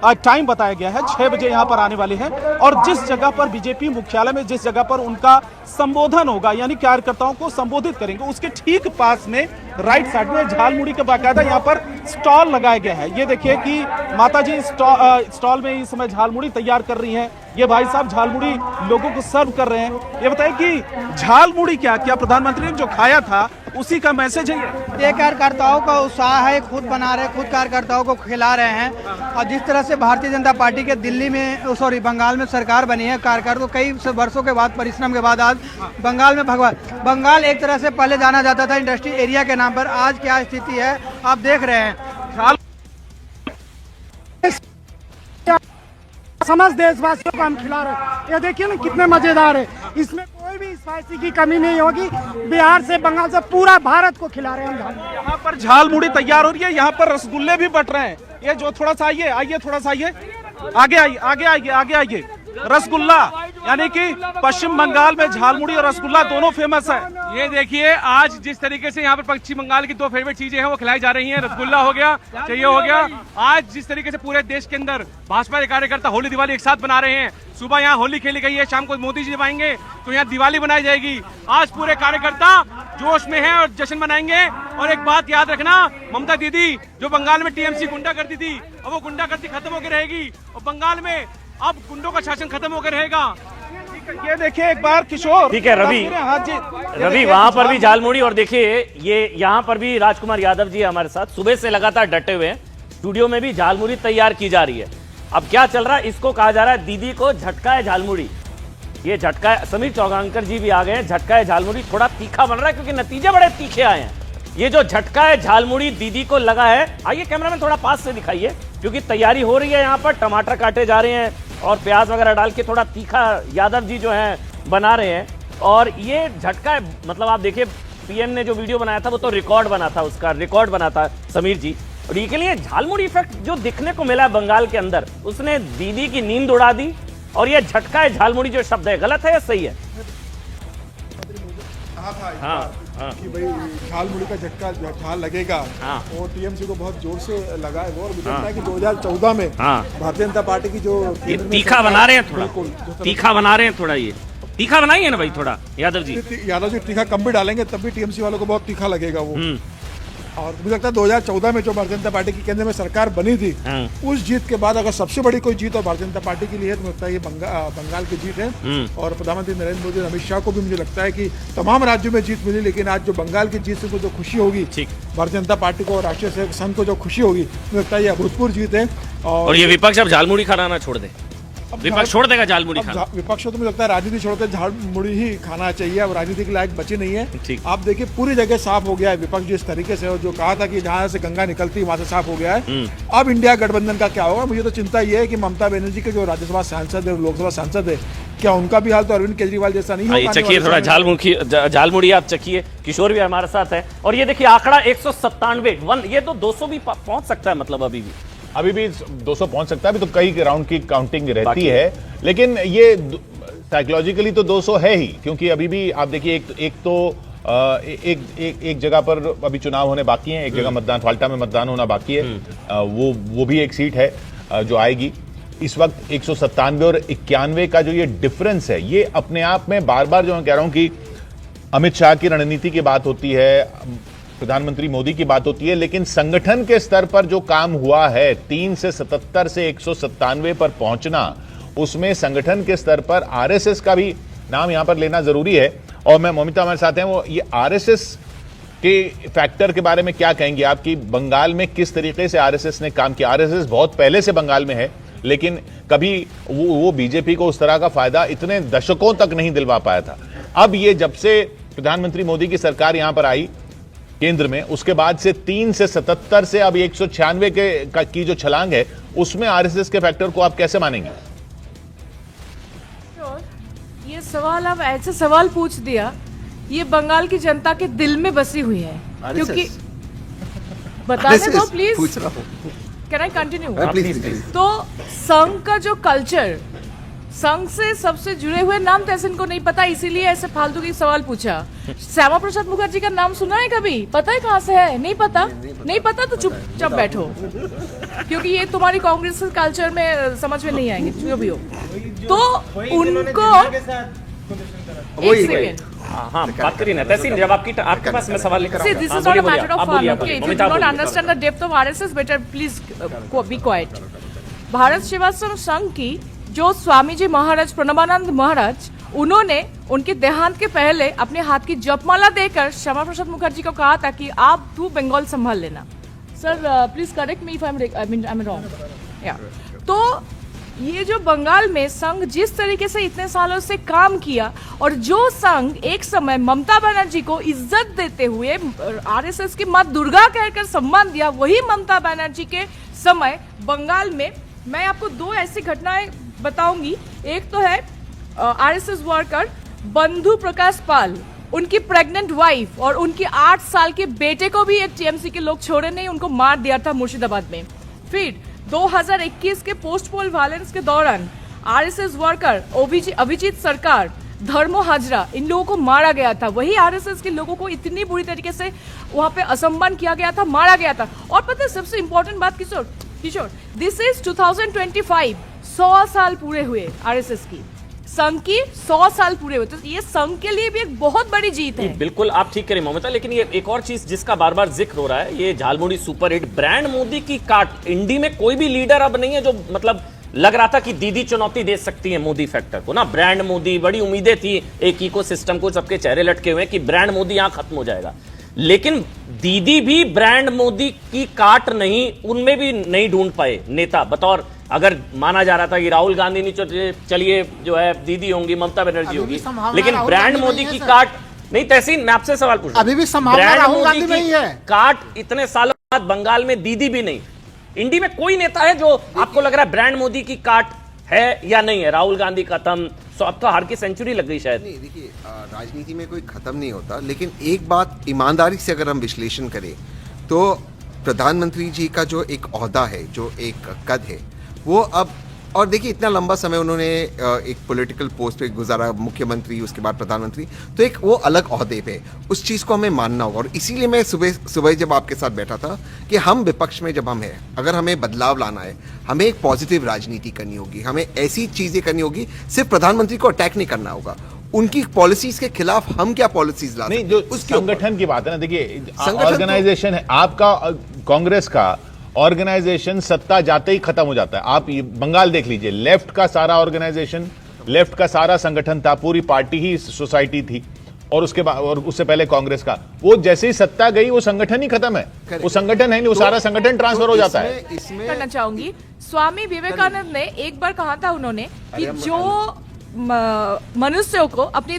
Time बताया गया है 6 बजे यहाँ पर आने वाले हैं और जिस जगह पर बीजेपी मुख्यालय में जिस जगह पर उनका संबोधन होगा यानी कार्यकर्ताओं को संबोधित करेंगे उसके ठीक पास में राइट साइड में झालमुड़ी का बाकायदा यहाँ पर स्टॉल लगाया गया है। ये देखिए कि माता जी स्टॉल में इस समय झालमुड़ी तैयार कर रही हैं। ये भाई साहब झालमुड़ी लोगों को सर्व कर रहे हैं। ये बताइए कि झालमुड़ी क्या प्रधानमंत्री ने जो खाया था उसी का मैसेज है ये कार्यकर्ताओं का उत्साह है, खुद बना रहे, खुद कार्यकर्ताओं को खिला रहे हैं। और जिस तरह से भारतीय जनता पार्टी के दिल्ली में बंगाल में सरकार बनी है, कार्यकर्ता कई वर्षों के बाद परिश्रम के बाद आज बंगाल में बंगाल एक तरह से पहले जाना जाता था इंडस्ट्री एरिया के नाम पर, आज क्या स्थिति है आप देख रहे हैं। समस्त देशवासियों को हम खिला रहे हैं। ये देखिए ना कितने मजेदार है, इसमें कोई भी स्पाइसी की कमी नहीं होगी। बिहार से बंगाल से पूरा भारत को खिला रहे हैं हम। यहाँ पर झालमुड़ी तैयार हो रही है, यहाँ पर रसगुल्ले भी बट रहे हैं। ये जो थोड़ा सा आइए थोड़ा सा आइए, आगे आइए। रसगुल्ला यानी कि पश्चिम बंगाल में झालमुड़ी और रसगुल्ला दोनों फेमस है। ये देखिए आज जिस तरीके से यहाँ पर पश्चिम बंगाल की 2 फेवरेट चीजें हैं वो खिलाई जा रही हैं, रसगुल्ला हो गया, चाहिए हो गया। आज जिस तरीके से पूरे देश के अंदर भाजपा के कार्यकर्ता होली दिवाली एक साथ बना रहे हैं। सुबह यहाँ होली खेली गई है, शाम को मोदी जी जब आएंगे तो यहाँ दिवाली बनाई जाएगी। आज पूरे कार्यकर्ता जोश में है और जश्न मनाएंगे। और एक बात याद रखना, ममता दीदी जो बंगाल में टीएमसी गुंडा करती थी अब वो गुंडागर्दी खत्म होकर रहेगी और बंगाल में अब गुंडों का शासन खत्म होकर रहेगा। ये देखिए एक बार किशोर, ठीक है रवि वहां पर भी झालमुड़ी और देखिए ये यहाँ पर भी राजकुमार यादव जी हमारे साथ सुबह से लगातार डटे हुए हैं। स्टूडियो में भी झालमुड़ी तैयार की जा रही है। अब क्या चल रहा है, इसको कहा जा रहा है दीदी को झटका है झालमुड़ी। ये झटका है, समीर चौगांकर जी भी आ गए हैं। झटका है झालमुड़ी थोड़ा तीखा बन रहा है क्योंकि नतीजे बड़े तीखे आए हैं। ये जो झटका है झालमुड़ी दीदी को लगा है, आइए कैमरामैन थोड़ा पास से दिखाइए क्योंकि तैयारी हो रही है। यहाँ पर टमाटर काटे जा रहे हैं और प्याज वगैरह डाल के थोड़ा तीखा यादव जी जो हैं बना रहे हैं। और ये झटका है, मतलब आप देखिए पीएम ने जो वीडियो बनाया था वो तो रिकॉर्ड बना था, उसका रिकॉर्ड बना था समीर जी। और ये के लिए झालमुड़ी इफेक्ट जो दिखने को मिला है बंगाल के अंदर, उसने दीदी की नींद उड़ा दी। और ये झटका है झालमुड़ी जो शब्द है, गलत है या सही है? हाँ कि भाई झालमुड़ी का झटका झाल लगेगा। और टीएमसी को बहुत जोर से लगा है वो। और मुझे लगता है कि 2014 में भारतीय जनता पार्टी की जो तीखा बना रहे हैं, थोड़ा तीखा बना रहे हैं, थोड़ा ये तीखा बनाइए ना भाई थोड़ा यादव जी तीखा कम भी डालेंगे तब भी टीएमसी वालों को बहुत तीखा लगेगा वो। और मुझे लगता है 2014 में जो भारतीय जनता पार्टी की केंद्र में सरकार बनी थी, उस जीत के बाद अगर सबसे बड़ी कोई जीत और भारतीय जनता पार्टी के लिए है तो मुझे लगता है ये बंगाल की जीत है। और प्रधानमंत्री नरेंद्र मोदी और अमित शाह को भी मुझे लगता है कि तमाम राज्यों में जीत मिली, लेकिन आज जो बंगाल की जीत से जो खुशी होगी भारतीय जनता पार्टी को और राष्ट्रीय सेवक संघ को जो खुशी होगी, मुझे लगता है ये अभूतपूर्व जीत है। और ये विपक्ष अब झालमुड़ी खाना छोड़ दे, विपक्ष छोड़ देगा झालमुड़ी खाना। विपक्ष तो मुझे लगता है राजनीति छोड़कर झालमुड़ी ही खाना चाहिए। अब राजनीति के लायक बची नहीं है। आप देखिए पूरी जगह साफ हो गया है विपक्ष जिस तरीके से, और जो कहा था कि जहां से गंगा निकलती वहां से साफ हो गया है। अब इंडिया गठबंधन का क्या होगा? मुझे तो चिंता ये है कि ममता बनर्जी के जो राज्यसभा सांसद है, लोकसभा सांसद है, क्या उनका भी हाल तो अरविंद केजरीवाल जैसा नहीं होगा? चखिए थोड़ा झालमुड़ी आप चखिए। किशोर भी हमारे साथ है। और ये देखिए आंकड़ा 197, ये तो 200 भी पहुंच सकता है, मतलब अभी भी 200 पहुंच सकता है। अभी तो कई राउंड की काउंटिंग रहती है, लेकिन ये साइकोलॉजिकली तो 200 है ही, क्योंकि अभी भी आप देखिए एक जगह पर अभी चुनाव होने बाकी है, एक जगह मतदान फाल्टा में मतदान होना बाकी है। वो भी एक सीट है जो आएगी। इस वक्त 197 और 91 का जो ये डिफरेंस है, ये अपने आप में बार बार जो मैं कह रहा हूं कि अमित शाह की रणनीति की बात होती है, प्रधानमंत्री मोदी की बात होती है, लेकिन संगठन के स्तर पर जो काम हुआ है 3 से 77 से 197 पर पहुंचना, उसमें संगठन के स्तर पर आरएसएस का भी नाम यहां पर लेना जरूरी है। और मैं मोमिता हमारे साथ हैं, वो ये आरएसएस के फैक्टर के बारे में क्या कहेंगे आप कि बंगाल में किस तरीके से आरएसएस ने काम किया? आरएसएस बहुत पहले से बंगाल में है, लेकिन कभी वो बीजेपी को उस तरह का फायदा इतने दशकों तक नहीं दिलवा पाया था। अब ये जब से प्रधानमंत्री मोदी की सरकार यहां पर आई केंद्र में, उसके बाद से 3 से 77 से अब 196 की जो छलांग है, उसमें आरएसएस के फैक्टर को आप कैसे मानेंगे? ये सवाल आप ऐसे सवाल पूछ दिया, ये बंगाल की जनता के दिल में बसी हुई है। क्योंकि बताने दो प्लीज, कैन आई कंटिन्यू? तो संघ का जो कल्चर, संघ से सबसे जुड़े हुए नाम तो ऐसे इनको नहीं पता, इसीलिए ऐसे फालतू की सवाल पूछा। श्यामा प्रसाद मुखर्जी का नाम सुना है कभी? पता है कहाँ से है? नहीं पता? नहीं पता तो चुपचाप बैठो, क्योंकि ये तुम्हारी कांग्रेस कल्चर में समझ में नहीं आएंगे जो भी हो। तो उनको एक सेकेंड, हाँ बात करिए ना तहसीन, जब आपके पास मैं सवाल लेकर See, this is not a matter of fun, okay? If you do not understand the depth of RSS, better please be quiet. Bharat Sevashram संघ की जो स्वामी जी महाराज प्रणबानंद महाराज, उन्होंने उनके देहांत के पहले अपने हाथ की जपमाला देकर श्यामा प्रसाद मुखर्जी को कहा था कि आप तू बंगाल संभाल लेना। Sir please correct me if I am wrong. या तो ये जो बंगाल में संघ जिस तरीके से इतने सालों से काम किया, और जो संघ एक समय ममता बनर्जी को इज्जत देते हुए आरएसएस की मां दुर्गा कहकर सम्मान दिया, वही ममता बनर्जी के समय बंगाल में मैं आपको दो ऐसी घटनाएं बताऊंगी। एक तो है आरएसएस वर्कर बंधु प्रकाश पाल, उनकी प्रेग्नेंट वाइफ और उनके 8 साल के बेटे को भी एक टीएमसी के लोग छोड़े नहीं, उनको मार दिया था मुर्शिदाबाद में। फिर 2021 के पोस्ट पोल वायलेंस के दौरान आरएसएस वर्कर अभिजीत सरकार, धर्मो हाजरा, इन लोगों को मारा गया था। वही आरएसएस के लोगों को इतनी बुरी तरीके से वहां पे असम्मान किया गया था, मारा गया था। और पता है सबसे इंपॉर्टेंट बात किशोर, दिस इज 2025, 100 साल पूरे हुए आरएसएस की, संघ की 100 साल पूरे हुए। तो ये संघ के लिए भी एक बहुत बड़ी जीत है। बिल्कुल आप ठीक करें ममता, लेकिन ये एक और चीज जिसका बार बार जिक्र हो रहा है, ये झालमुड़ी सुपरहिट ब्रांड मोदी की काट। इंडी में कोई भी लीडर अब नहीं है जो मतलब लग रहा था कि दीदी चुनौती दे सकती है मोदी फैक्टर को ना। ब्रांड मोदी, बड़ी उम्मीदें थी एक इकोसिस्टम को, सबके चेहरे लटके हुए कि ब्रांड मोदी यहां खत्म हो जाएगा, लेकिन दीदी भी ब्रांड मोदी की काट नहीं, उनमें भी नहीं ढूंढ पाए नेता। बतौर अगर माना जा रहा था कि राहुल गांधी नहीं, चलिए जो है दीदी होंगी, ममता बनर्जी होगी, लेकिन ब्रांड मोदी की काट नहीं। तहसीन मैं आपसे सवाल पूछ रहा हूं, अभी भी संभावना राहुल गांधी में ही है। काट इतने सालों बाद बंगाल में दीदी भी नहीं, इंडी में कोई नेता है जो आपको लग रहा है ब्रांड मोदी की काट है या नहीं है? राहुल गांधी खत्म, तो अब तो हार की सेंचुरी लग गई शायद। नहीं देखिए, राजनीति में कोई खत्म नहीं होता, लेकिन एक बात ईमानदारी से अगर हम विश्लेषण करें तो प्रधानमंत्री जी का जो एक ओहदा है, जो एक कद है, वो अब, और देखिए इतना लंबा समय उन्होंने एक पॉलिटिकल पोस्ट पे गुजारा, मुख्यमंत्री, उसके बाद प्रधानमंत्री, तो एक वो अलग ओहदे पे, उस चीज़ को हमें मानना होगा। और इसीलिए मैं सुबह जब आपके साथ बैठा था कि हम विपक्ष में जब हम हैं, अगर हमें बदलाव लाना है, हमें एक पॉजिटिव राजनीति करनी होगी, हमें ऐसी चीज़ें करनी होगी, सिर्फ प्रधानमंत्री को अटैक नहीं करना होगा, उनकी पॉलिसीज के खिलाफ हम क्या पॉलिसीज ला नहीं, जो संगठन की बात है ना, देखिए ऑर्गेनाइजेशन है आपका, कांग्रेस का ऑर्गेनाइजेशन सत्ता जाते ही खत्म हो जाता है। आप ये बंगाल देख लीजिए, लेफ्ट का सारा ऑर्गेनाइजेशन, लेफ्ट का सारा संगठन था, पूरी पार्टी ही सोसाइटी थी, और उसके बाद और उससे पहले कांग्रेस का, वो जैसे ही सत्ता गई वो संगठन ही खत्म है, वो संगठन है नहीं, वो सारा संगठन ट्रांसफर हो जाता है। इसमें करना चाहूंगी, स्वामी विवेकानंद ने एक बार कहा था उन्होंने कि जो मनुष्यों को अपने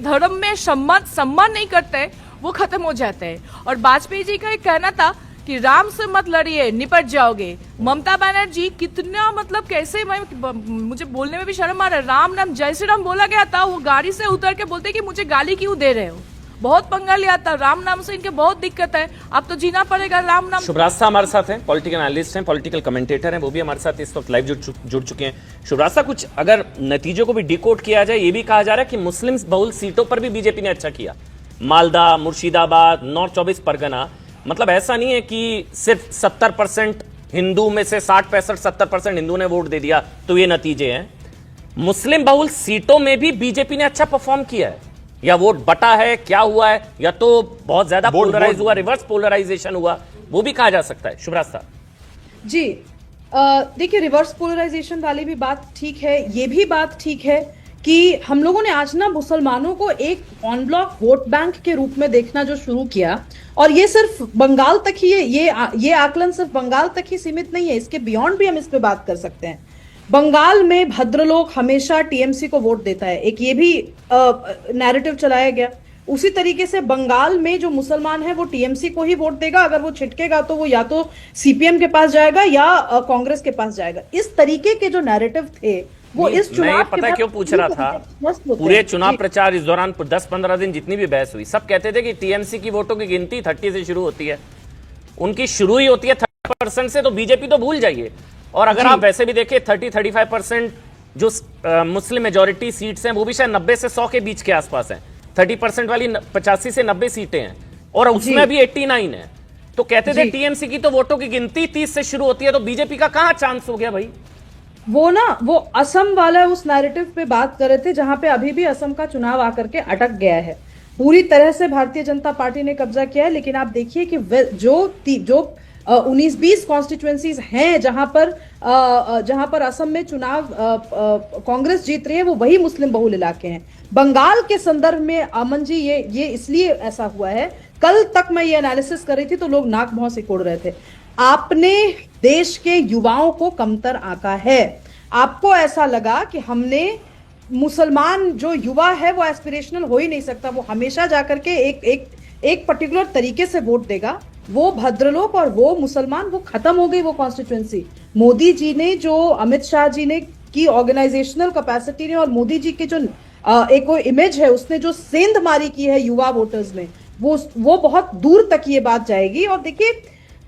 धर्म में सम्मान नहीं करते वो खत्म हो जाते हैं। और वाजपेयी जी का एक कहना था कि राम से मत लड़िए, निपट जाओगे। ममता बनर्जी कितना मतलब कैसे, मुझे बोलने में भी शर्म आ रहा है, राम नाम जय श्री राम बोला गया था, वो गाड़ी से उतर के बोलते कि मुझे गाली क्यों दे रहे हो, बहुत पंगा लिया था। राम नाम से इनके बहुत दिक्कत है, अब तो जीना पड़ेगा राम नाम। शुभराज हमारे साथ हैं, पॉलिटिकल एनालिस्ट हैं, पॉलिटिकल कमेंटेटर हैं, वो भी हमारे साथ इस वक्त लाइव जुड़ चुके हैं। शुभराज, कुछ अगर नतीजों को भी डिकोड किया जाए, ये भी कहा जा रहा है कि मुस्लिम बहुल सीटों पर भी बीजेपी ने अच्छा किया, मालदा, मुर्शिदाबाद, नॉर्थ 24 परगना, मतलब ऐसा नहीं है कि सिर्फ 70% हिंदू में से 60-65-70% हिंदू ने वोट दे दिया तो ये नतीजे हैं। मुस्लिम बहुल सीटों में भी बीजेपी ने अच्छा परफॉर्म किया है, या वोट बटा है, क्या हुआ है, या तो बहुत ज्यादा पोलराइज हुआ, रिवर्स पोलराइजेशन हुआ, वो भी कहा जा सकता है। शुभराज साहब जी, देखिए रिवर्स पोलराइजेशन वाली भी बात ठीक है, ये भी बात ठीक है कि हम लोगों ने आज ना मुसलमानों को एक ऑन ब्लॉक वोट बैंक के रूप में देखना जो शुरू किया, और ये सिर्फ बंगाल तक ही ये आकलन सिर्फ बंगाल तक ही सीमित नहीं है, इसके बियॉन्ड भी हम इस पे बात कर सकते हैं। बंगाल में भद्रलोक हमेशा टीएमसी को वोट देता है, एक ये भी नैरेटिव चलाया गया। उसी तरीके से बंगाल में जो मुसलमान है वो टीएमसी को ही वोट देगा, अगर वो छिटकेगा तो वो या तो सीपीएम के पास जाएगा या कांग्रेस के पास जाएगा। इस तरीके के जो नैरेटिव थे वो इस चुनाव पता है क्यों पूछ रहा था, पूरे चुनाव प्रचार इस दौरान 10-15 दिन जितनी भी बहस हुई, सब कहते थे कि टीएमसी की वोटों की गिनती 30 से शुरू होती है, उनकी शुरू ही होती है 30% से, तो बीजेपी तो भूल जाइए। और अगर आप वैसे भी देखें 30-35% जो मुस्लिम मेजोरिटी सीट्स हैं वो भी शायद 90 से 100 के बीच के आसपास हैं, 30% वाली 85 से 90 सीटें हैं और उसमें भी 89 है। तो कहते थे टीएमसी की तो वोटों की गिनती 30 से शुरू होती है, तो बीजेपी का कहां चांस हो गया भाई? वो असम वाला उस नैरेटिव पे बात कर रहे थे, जहां पे अभी भी असम का चुनाव आकर के अटक गया है। पूरी तरह से भारतीय जनता पार्टी ने कब्जा किया है, लेकिन आप देखिए कि जो 19-20 कॉन्स्टिट्यूएंसीज हैं जहां पर असम में चुनाव कांग्रेस जीत रही है, वो वही मुस्लिम बहुल इलाके हैं। बंगाल के संदर्भ में अमन जी ये इसलिए ऐसा हुआ है, कल तक मैं ये एनालिसिस कर रही थी तो लोग नाक भौं सिकोड़ रहे थे। आपने देश के युवाओं को कमतर आंका है। आपको ऐसा लगा कि हमने मुसलमान जो युवा है वो एस्पिरेशनल हो ही नहीं सकता, वो हमेशा जाकर के एक पर्टिकुलर तरीके से वोट देगा। वो भद्रलोक और वो मुसलमान, वो खत्म हो गई वो कॉन्स्टिट्यूएंसी। मोदी जी ने जो, अमित शाह जी ने की ऑर्गेनाइजेशनल कैपेसिटी ने और मोदी जी के जो एक इमेज है, उसने जो सेंधमारी की है युवा वोटर्स में, वो बहुत दूर तक ये बात जाएगी। और देखिए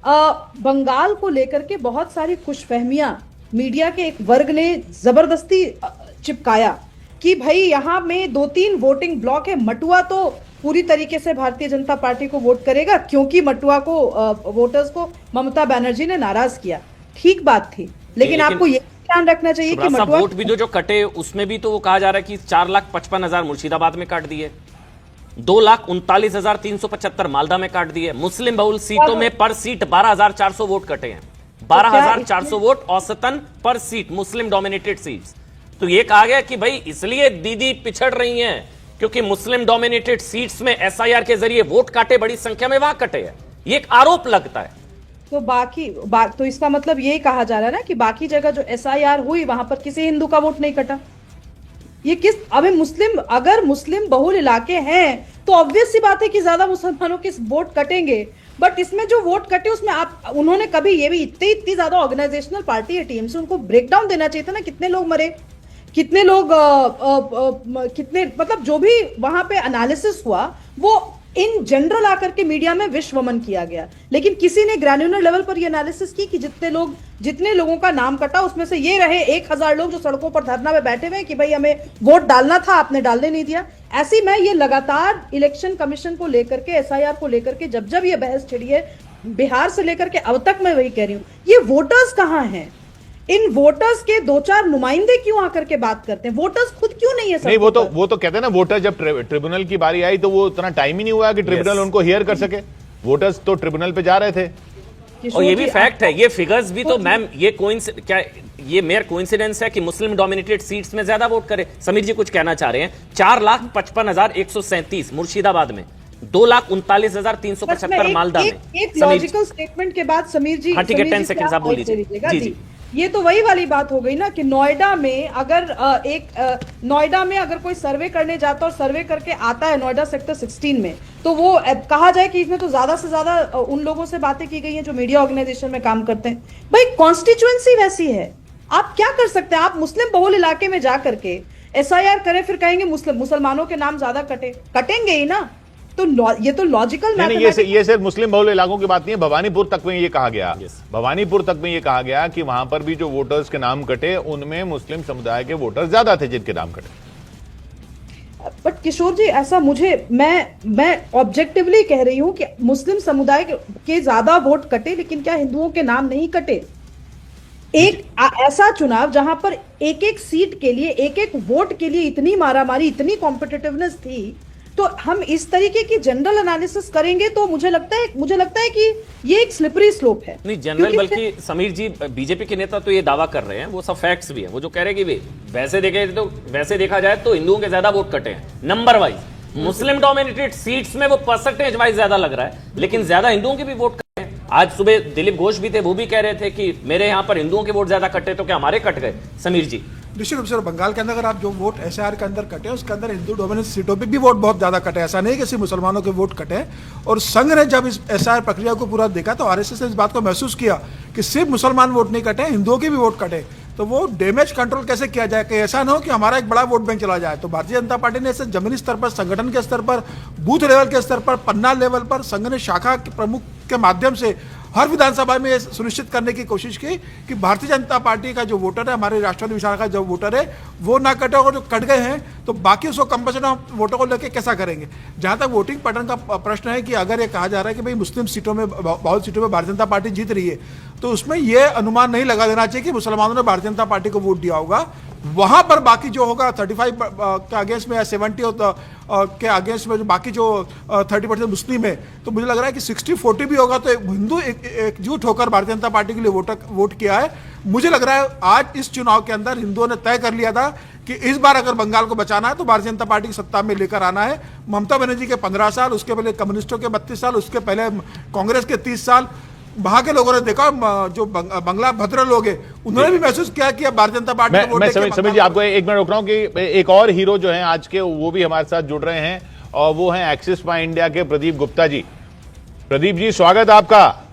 बंगाल को लेकर के बहुत सारी खुशफहमियां मीडिया के एक वर्ग ने जबरदस्ती चिपकाया कि भाई यहाँ में 2-3 वोटिंग ब्लॉक है। मटुआ तो पूरी तरीके से भारतीय जनता पार्टी को वोट करेगा, क्योंकि मटुआ को वोटर्स को ममता बनर्जी ने नाराज किया। ठीक बात थी, लेकिन आपको ये ध्यान रखना चाहिए कि मटुआ वोट भी जो कटे उसमें भी तो वो कहा जा रहा है कि 4,55,000 मुर्शिदाबाद में काट दिए, 2,39,375 मालदा में काट दिए। मुस्लिम बहुल सीटों में पर सीट 12,400 वोट कटे हैं। 12,400 वोट औसतन पर सीट, मुस्लिम डोमिनेटेड सीट्स। तो ये कहा गया कि भाई इसलिए दीदी पिछड़ रही हैं क्योंकि मुस्लिम डोमिनेटेड सीट्स में एसआईआर के जरिए वोट काटे, बड़ी संख्या में वहां कटे हैं। ये एक आरोप लगता है। तो तो इसका मतलब यही कहा जा रहा है ना कि बाकी जगह जो एसआईआर हुई वहां पर किसी हिंदू का वोट नहीं कटा। ये अभी अगर मुस्लिम बहुल इलाके हैं तो ऑब्वियस सी बात है कि ज्यादा मुसलमानों के वोट कटेंगे। बट इसमें जो वोट कटे उसमें उन्होंने कभी ये भी इतनी ज्यादा ऑर्गेनाइजेशनल पार्टी है टीएमसी, उनको ब्रेकडाउन देना चाहिए था ना, कितने लोग मरे, कितने लोग कितने, मतलब जो भी वहां पे एनालिसिस हुआ वो इन जनरल आकर के मीडिया में विश्वमन किया गया। लेकिन किसी ने ग्रैन्युलर लेवल पर ये एनालिसिस की कि जितने लोगों का नाम कटा उसमें से ये रहे 1,000 लोग जो सड़कों पर धरना में बैठे हुए हैं कि भाई हमें वोट डालना था, आपने डालने नहीं दिया। ऐसी मैं ये लगातार इलेक्शन कमीशन को लेकर के, एसआईआर को लेकर के जब ये बहस छिड़ी है, बिहार से लेकर के अब तक मैं वही कह रही हूं, ये वोटर्स कहां हैं? इन वोटर्स के 2-4 नुमाइंदे क्यों आकर के बात करते हैं? वोटर्स खुद क्यों नहीं है? नहीं, वो तो कहते हैं ना, वोटर जब ट्रिब्यूनल की बारी आई तो वो इतना टाइम ही नहीं हुआ कि ट्रिब्यूनल उनको हियर कर सके। वोटर्स तो ट्रिब्यूनल पे जा रहे थे। और ये भी फैक्ट है, ये फिगर्स भी तो मैम, ये मेयर कोइंसिडेंस है कि मुस्लिम डोमिनेटेड सीट्स में ज्यादा वोट करे। समीर जी कुछ कहना चाह रहे हैं। 4,55,137 मुर्शिदाबाद में, 2,39,375 मालदा में। एक लॉजिकल स्टेटमेंट के बाद समीर जी, हाँ ठीक है, 10 सेकंड आप बोल लीजिए। जी। ये तो वही वाली बात हो गई ना कि नोएडा में अगर कोई सर्वे करने जाता और सर्वे करके आता है नोएडा सेक्टर 16 में, तो वो कहा जाए कि इसमें तो ज्यादा से ज्यादा उन लोगों से बातें की गई हैं जो मीडिया ऑर्गेनाइजेशन में काम करते हैं। भाई कॉन्स्टिट्यूएंसी वैसी है, आप क्या कर सकते हैं? आप मुस्लिम बहुल इलाके में जा करके एसआईआर करें, फिर कहेंगे मुसलमानों के नाम ज्यादा कटेंगे ही ना। तो ये तो लॉजिकल नहीं, ये सिर्फ मुस्लिम बहुल इलाकों की बात नहीं है। भवानीपुर तक में ये कहा गया, भवानीपुर तक में ये कहा गया कि वहां पर भी जो वोटर्स के नाम कटे उनमें मुस्लिम समुदाय के वोटर ज्यादा थे जिनके नाम कटे। बट किशोर जी, ऐसा मैं ऑब्जेक्टिवली कह रही हूं कि मुस्लिम समुदाय के ज्यादा वोट कटे, लेकिन क्या हिंदुओं के नाम नहीं कटे? एक ऐसा चुनाव जहां पर एक सीट के लिए, एक वोट के लिए इतनी मारामारी, इतनी कॉम्पिटिटिवनेस थी, तो हम इस तरीके की जनरल एनालिसिस करेंगे तो मुझे लगता है कि ये एक स्लिपरी स्लोप है। नहीं जनरल, बल्कि समीर जी बीजेपी के नेता तो ये दावा कर रहे हैं, वो सब फैक्ट्स भी है, वो जो कह रहे हैं कि वैसे देखा जाए तो हिंदुओं के ज्यादा वोट कटे हैं number wise. Muslim dominated seats में वो परसेंटेज वाइज ज्यादा लग रहा है, लेकिन ज्यादा हिंदुओं के भी वोट कटे हैं। आज सुबह दिलीप घोष भी थे, वो भी कह रहे थे कि मेरे यहाँ पर हिंदुओं के वोट ज्यादा कटे, तो क्या हमारे कट गए? समीर जी निश्चित रूप से बंगाल के अंदर अगर आप जो वोट एसआईआर के अंदर कटे, उसके अंदर हिंदू डोमिनेट सीटों पे भी वोट बहुत ज्यादा कटे। ऐसा नहीं कि सिर्फ मुसलमानों के वोट कटे। और संघ ने जब इस एसआईआर प्रक्रिया को पूरा देखा तो आरएसएस ने इस बात को महसूस किया कि सिर्फ मुसलमान वोट नहीं कटे, हिंदुओं के भी वोट कटे। तो वो डैमेज कंट्रोल कैसे किया जाए कि ऐसा ना हो कि हमारा एक बड़ा वोट बैंक चला जाए। तो भारतीय जनता पार्टी ने इसे जमीनी स्तर पर, संगठन के स्तर पर, बूथ लेवल के स्तर पर, पन्ना लेवल पर संघ ने शाखा के प्रमुख के माध्यम से हर विधानसभा में ये सुनिश्चित करने की कोशिश की कि भारतीय जनता पार्टी का जो वोटर है, हमारे राष्ट्रवादी विचार का जो वोटर है, वो ना कटे, और जो कट गए हैं तो बाकी उसको कंपनसेशन वोटों को लेकर कैसा करेंगे। जहां तक वोटिंग पैटर्न का प्रश्न है कि अगर ये कहा जा रहा है कि भाई मुस्लिम सीटों में, बहुत सीटों में भारतीय जनता पार्टी जीत रही है, तो उसमें यह अनुमान नहीं लगा देना चाहिए कि मुसलमानों ने भारतीय जनता पार्टी को वोट दिया होगा। वहां पर बाकी जो होगा 35 के अगेंस्ट में या 70 के अगेंस्ट में, जो बाकी जो 30% मुस्लिम है, तो मुझे लग रहा है कि 60-40 भी होगा तो हिंदू एकजुट होकर भारतीय जनता पार्टी के लिए वोट किया है। मुझे लग रहा है आज इस चुनाव के अंदर हिंदुओं ने तय कर लिया था कि इस बार अगर बंगाल को बचाना है तो भारतीय जनता पार्टी की सत्ता में लेकर आना है। ममता बनर्जी के 15 साल, उसके पहले कम्युनिस्टों के 32 साल, उसके पहले कांग्रेस के 30 साल, वहां के लोगों ने देखा, जो बंगला भद्र लोग हैं, उन्होंने भी महसूस किया कि अब भारतीय जनता पार्टी को वोट देके समय जी आपको एक मिनट रोक रहा हूं कि एक और हीरो जो हैं आज के, वो भी हमारे साथ जुड़ रहे हैं, और वो हैं एक्सिस माई इंडिया के प्रदीप गुप्ता जी। प्रदीप जी, स्वागत आपका।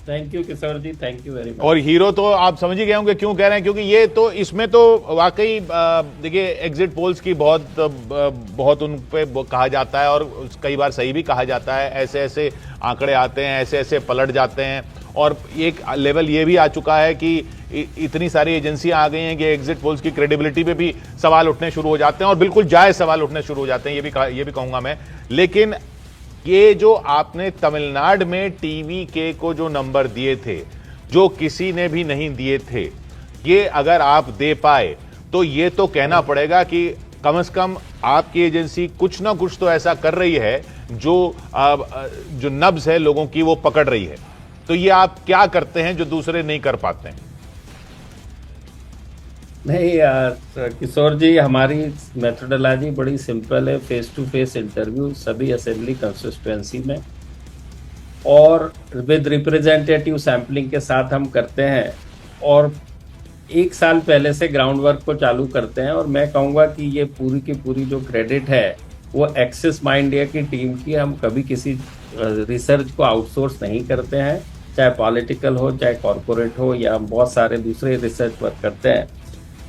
Thank you Kishore ji, thank you very much. और हीरो तो आप समझ ही गए होंगे क्यों कह रहे हैं, क्योंकि ये तो, इसमें तो वाकई देखिए एग्जिट पोल्स की बहुत उन पे कहा जाता है, और कई बार सही भी कहा जाता है। ऐसे ऐसे आंकड़े आते हैं, ऐसे ऐसे पलट जाते हैं, और एक लेवल ये भी आ चुका है कि इतनी सारी एजेंसियां आ गई हैं कि एग्जिट पोल्स की क्रेडिबिलिटी पे भी सवाल उठने शुरू हो जाते हैं, और बिल्कुल जायज सवाल उठने शुरू हो जाते हैं, ये भी कहूंगा मैं। लेकिन ये जो आपने तमिलनाडु में टीवीके को जो नंबर दिए थे, जो किसी ने भी नहीं दिए थे, ये अगर आप दे पाए तो ये तो कहना पड़ेगा कि कम से कम आपकी एजेंसी कुछ ना कुछ तो ऐसा कर रही है जो नब्ज है लोगों की, वो पकड़ रही है। तो ये आप क्या करते हैं जो दूसरे नहीं कर पाते हैं? नहीं यार किशोर जी, हमारी मेथोडोलॉजी बड़ी सिंपल है। फेस टू फेस इंटरव्यू सभी असेंबली कंस्टिट्यूएंसी में और विद रिप्रेजेंटेटिव सैम्पलिंग के साथ हम करते हैं, और 1 साल पहले से ग्राउंड वर्क को चालू करते हैं। और मैं कहूँगा कि ये पूरी की पूरी जो क्रेडिट है वो एक्सिस माई इंडिया की टीम की। हम कभी किसी रिसर्च को आउटसोर्स नहीं करते हैं, चाहे पॉलिटिकल हो, चाहे कॉरपोरेट हो, या हम बहुत सारे दूसरे रिसर्च वर्क करते हैं।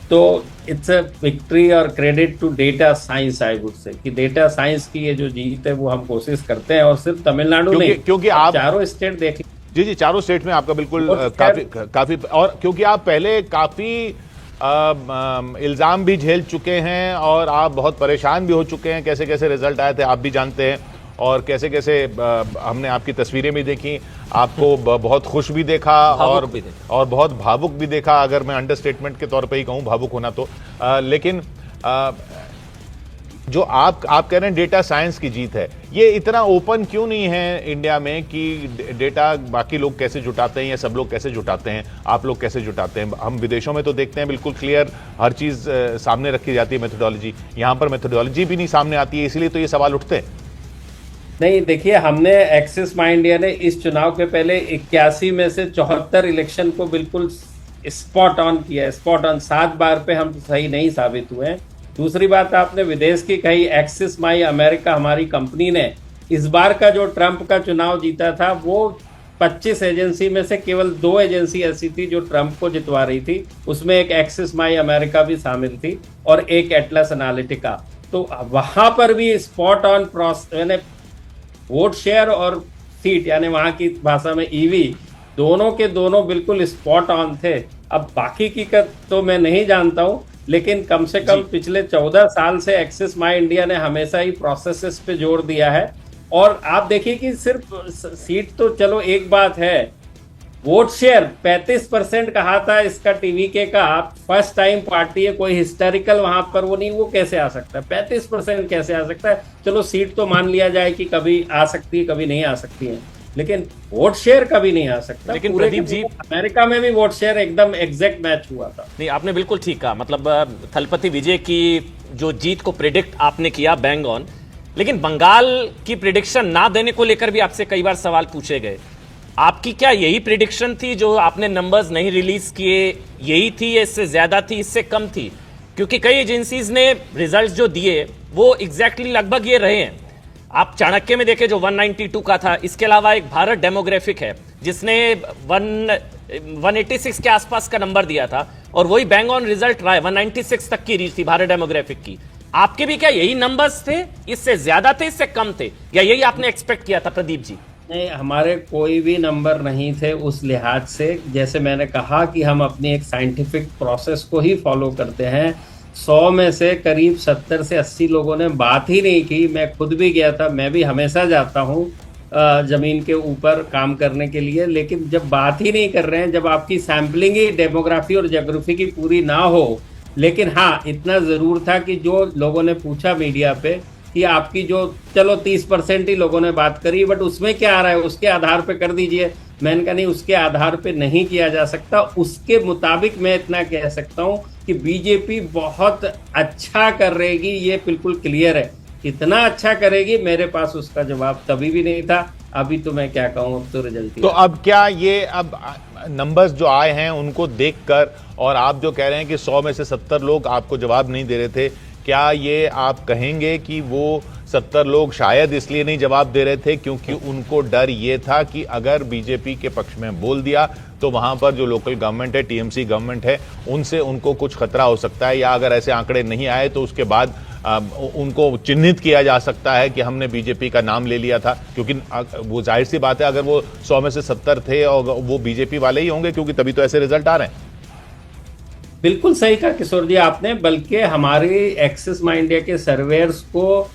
तो इट्स अ विक्ट्री और credit to data science, I would say, कि डेटा साइंस की ये जो जीत है वो हम कोशिश करते हैं। और सिर्फ तमिलनाडु नहीं, क्योंकि आप चारों स्टेट देख, जी चारों स्टेट में आपका बिल्कुल काफी, और क्योंकि आप पहले काफी इल्जाम भी झेल चुके हैं, और आप बहुत परेशान भी हो चुके हैं। कैसे कैसे रिजल्ट आए थे आप भी जानते हैं, और कैसे कैसे हमने आपकी तस्वीरें भी देखी, आपको बहुत खुश भी देखा, और बहुत भावुक भी देखा, अगर मैं अंडरस्टेटमेंट के तौर पे ही कहूँ भावुक होना तो। लेकिन जो आप कह रहे हैं डेटा साइंस की जीत है, ये इतना ओपन क्यों नहीं है इंडिया में कि डेटा बाकी लोग कैसे जुटाते हैं या सब लोग कैसे जुटाते हैं, आप लोग कैसे जुटाते हैं? हम विदेशों में तो देखते हैं बिल्कुल क्लियर हर चीज सामने रखी जाती है, मेथोडोलॉजी। यहाँ पर मेथोडोलॉजी भी नहीं सामने आती है, इसलिए तो ये सवाल उठते हैं। नहीं देखिए, हमने एक्सिस माई इंडिया ने इस चुनाव के पहले 81 में से 74 इलेक्शन को बिल्कुल स्पॉट ऑन किया है। स्पॉट ऑन 7 बार पे हम सही नहीं साबित हुए हैं। दूसरी बात आपने विदेश की कही, एक्सिस माई अमेरिका हमारी कंपनी ने इस बार का जो ट्रंप का चुनाव जीता था, वो 25 एजेंसी में से केवल 2 एजेंसी ऐसी थी जो ट्रंप को जितवा रही थी। उसमें एक एक्सिस माई अमेरिका भी शामिल थी और एक एटलस एनालिटिका। तो वहां पर भी spot on process, vote share और सीट, यानी वहां की भाषा में ईवी, दोनों के दोनों बिल्कुल स्पॉट ऑन थे। अब बाकी की तो मैं नहीं जानता हूं, लेकिन कम से कम पिछले 14 साल से एक्सिस माई इंडिया ने हमेशा ही प्रोसेसेस पे जोर दिया है। और आप देखिए कि सिर्फ सीट तो चलो एक बात है, वोट शेयर 35% कहा था इसका टीवीके का। आप फर्स्ट टाइम पार्टी है, कोई हिस्टोरिकल वहां पर वो नहीं, वो कैसे आ सकता है? 35% कैसे आ सकता है? चलो सीट तो मान लिया जाए कि कभी आ सकती है, कभी नहीं आ सकती है, लेकिन वोट शेयर कभी नहीं आ सकता। लेकिन प्रदीप जी, अमेरिका में भी वोट शेयर एकदम एग्जैक्ट मैच हुआ था। नहीं, आपने बिल्कुल ठीक कहा। मतलब थलपति विजय की जो जीत को प्रिडिक्ट आपने किया बैंग ऑन, लेकिन बंगाल की प्रिडिक्शन ना देने को लेकर भी आपसे कई बार सवाल पूछे गए। आपकी क्या यही प्रिडिक्शन थी जो आपने नंबर्स नहीं रिलीज किए, यही थी या इससे ज्यादा थी, इससे कम थी? क्योंकि कई एजेंसीज ने रिजल्ट्स जो दिए वो एग्जैक्टली लगभग ये रहे हैं। आप चाणक्य में देखें जो 192 का था, इसके अलावा एक भारत डेमोग्राफिक है जिसने 186 के आसपास का नंबर दिया था, और वही बैंग ऑन रिजल्ट रहा है, 196 तक की रीच थी भारत डेमोग्राफिक की। आपके भी क्या यही नंबर्स थे, इससे ज्यादा थे, इससे कम थे, या यही आपने एक्सपेक्ट किया था प्रदीप जी? नहीं, हमारे कोई भी नंबर नहीं थे उस लिहाज से। जैसे मैंने कहा कि हम अपनी एक साइंटिफिक प्रोसेस को ही फॉलो करते हैं। 100 में से करीब 70 से 80 लोगों ने बात ही नहीं की। मैं खुद भी गया था, मैं भी हमेशा जाता हूँ ज़मीन के ऊपर काम करने के लिए, लेकिन जब बात ही नहीं कर रहे हैं, जब आपकी सैम्पलिंग ही डेमोग्राफी और ज्योग्राफी की पूरी ना हो। लेकिन हाँ, इतना ज़रूर था कि जो लोगों ने पूछा मीडिया पे कि आपकी जो, चलो 30% ही लोगों ने बात करी, बट उसमें क्या आ रहा है उसके आधार पे कर दीजिए। मैंने कहा नहीं, उसके आधार पे नहीं किया जा सकता। उसके मुताबिक मैं इतना कह सकता हूँ कि बीजेपी बहुत अच्छा कर रहेगी, ये बिल्कुल क्लियर है। कितना अच्छा करेगी मेरे पास उसका जवाब तभी भी नहीं था, अभी तो मैं क्या कहूँ, अब तो रिजल्ट। तो अब क्या ये अब नंबर्स जो आए हैं उनको देखकर, और आप जो कह रहे हैं कि 100 में से 70 लोग आपको जवाब नहीं दे रहे थे, क्या ये आप कहेंगे कि वो 70 लोग शायद इसलिए नहीं जवाब दे रहे थे क्योंकि उनको डर ये था कि अगर बीजेपी के पक्ष में बोल दिया तो वहां पर जो लोकल गवर्नमेंट है, टीएमसी गवर्नमेंट है, उनसे उनको कुछ खतरा हो सकता है, या अगर ऐसे आंकड़े नहीं आए तो उसके बाद उनको चिन्हित किया जा सकता है कि हमने बीजेपी का नाम ले लिया था? क्योंकि वो जाहिर सी बात है, अगर वो 100 में से 70 थे और वो बीजेपी वाले ही होंगे, क्योंकि तभी तो ऐसे रिजल्ट आ रहे हैं। बिल्कुल सही कहा किशोर जी आपने, बल्कि हमारी एक्सिस माई इंडिया के सर्वेयर्स को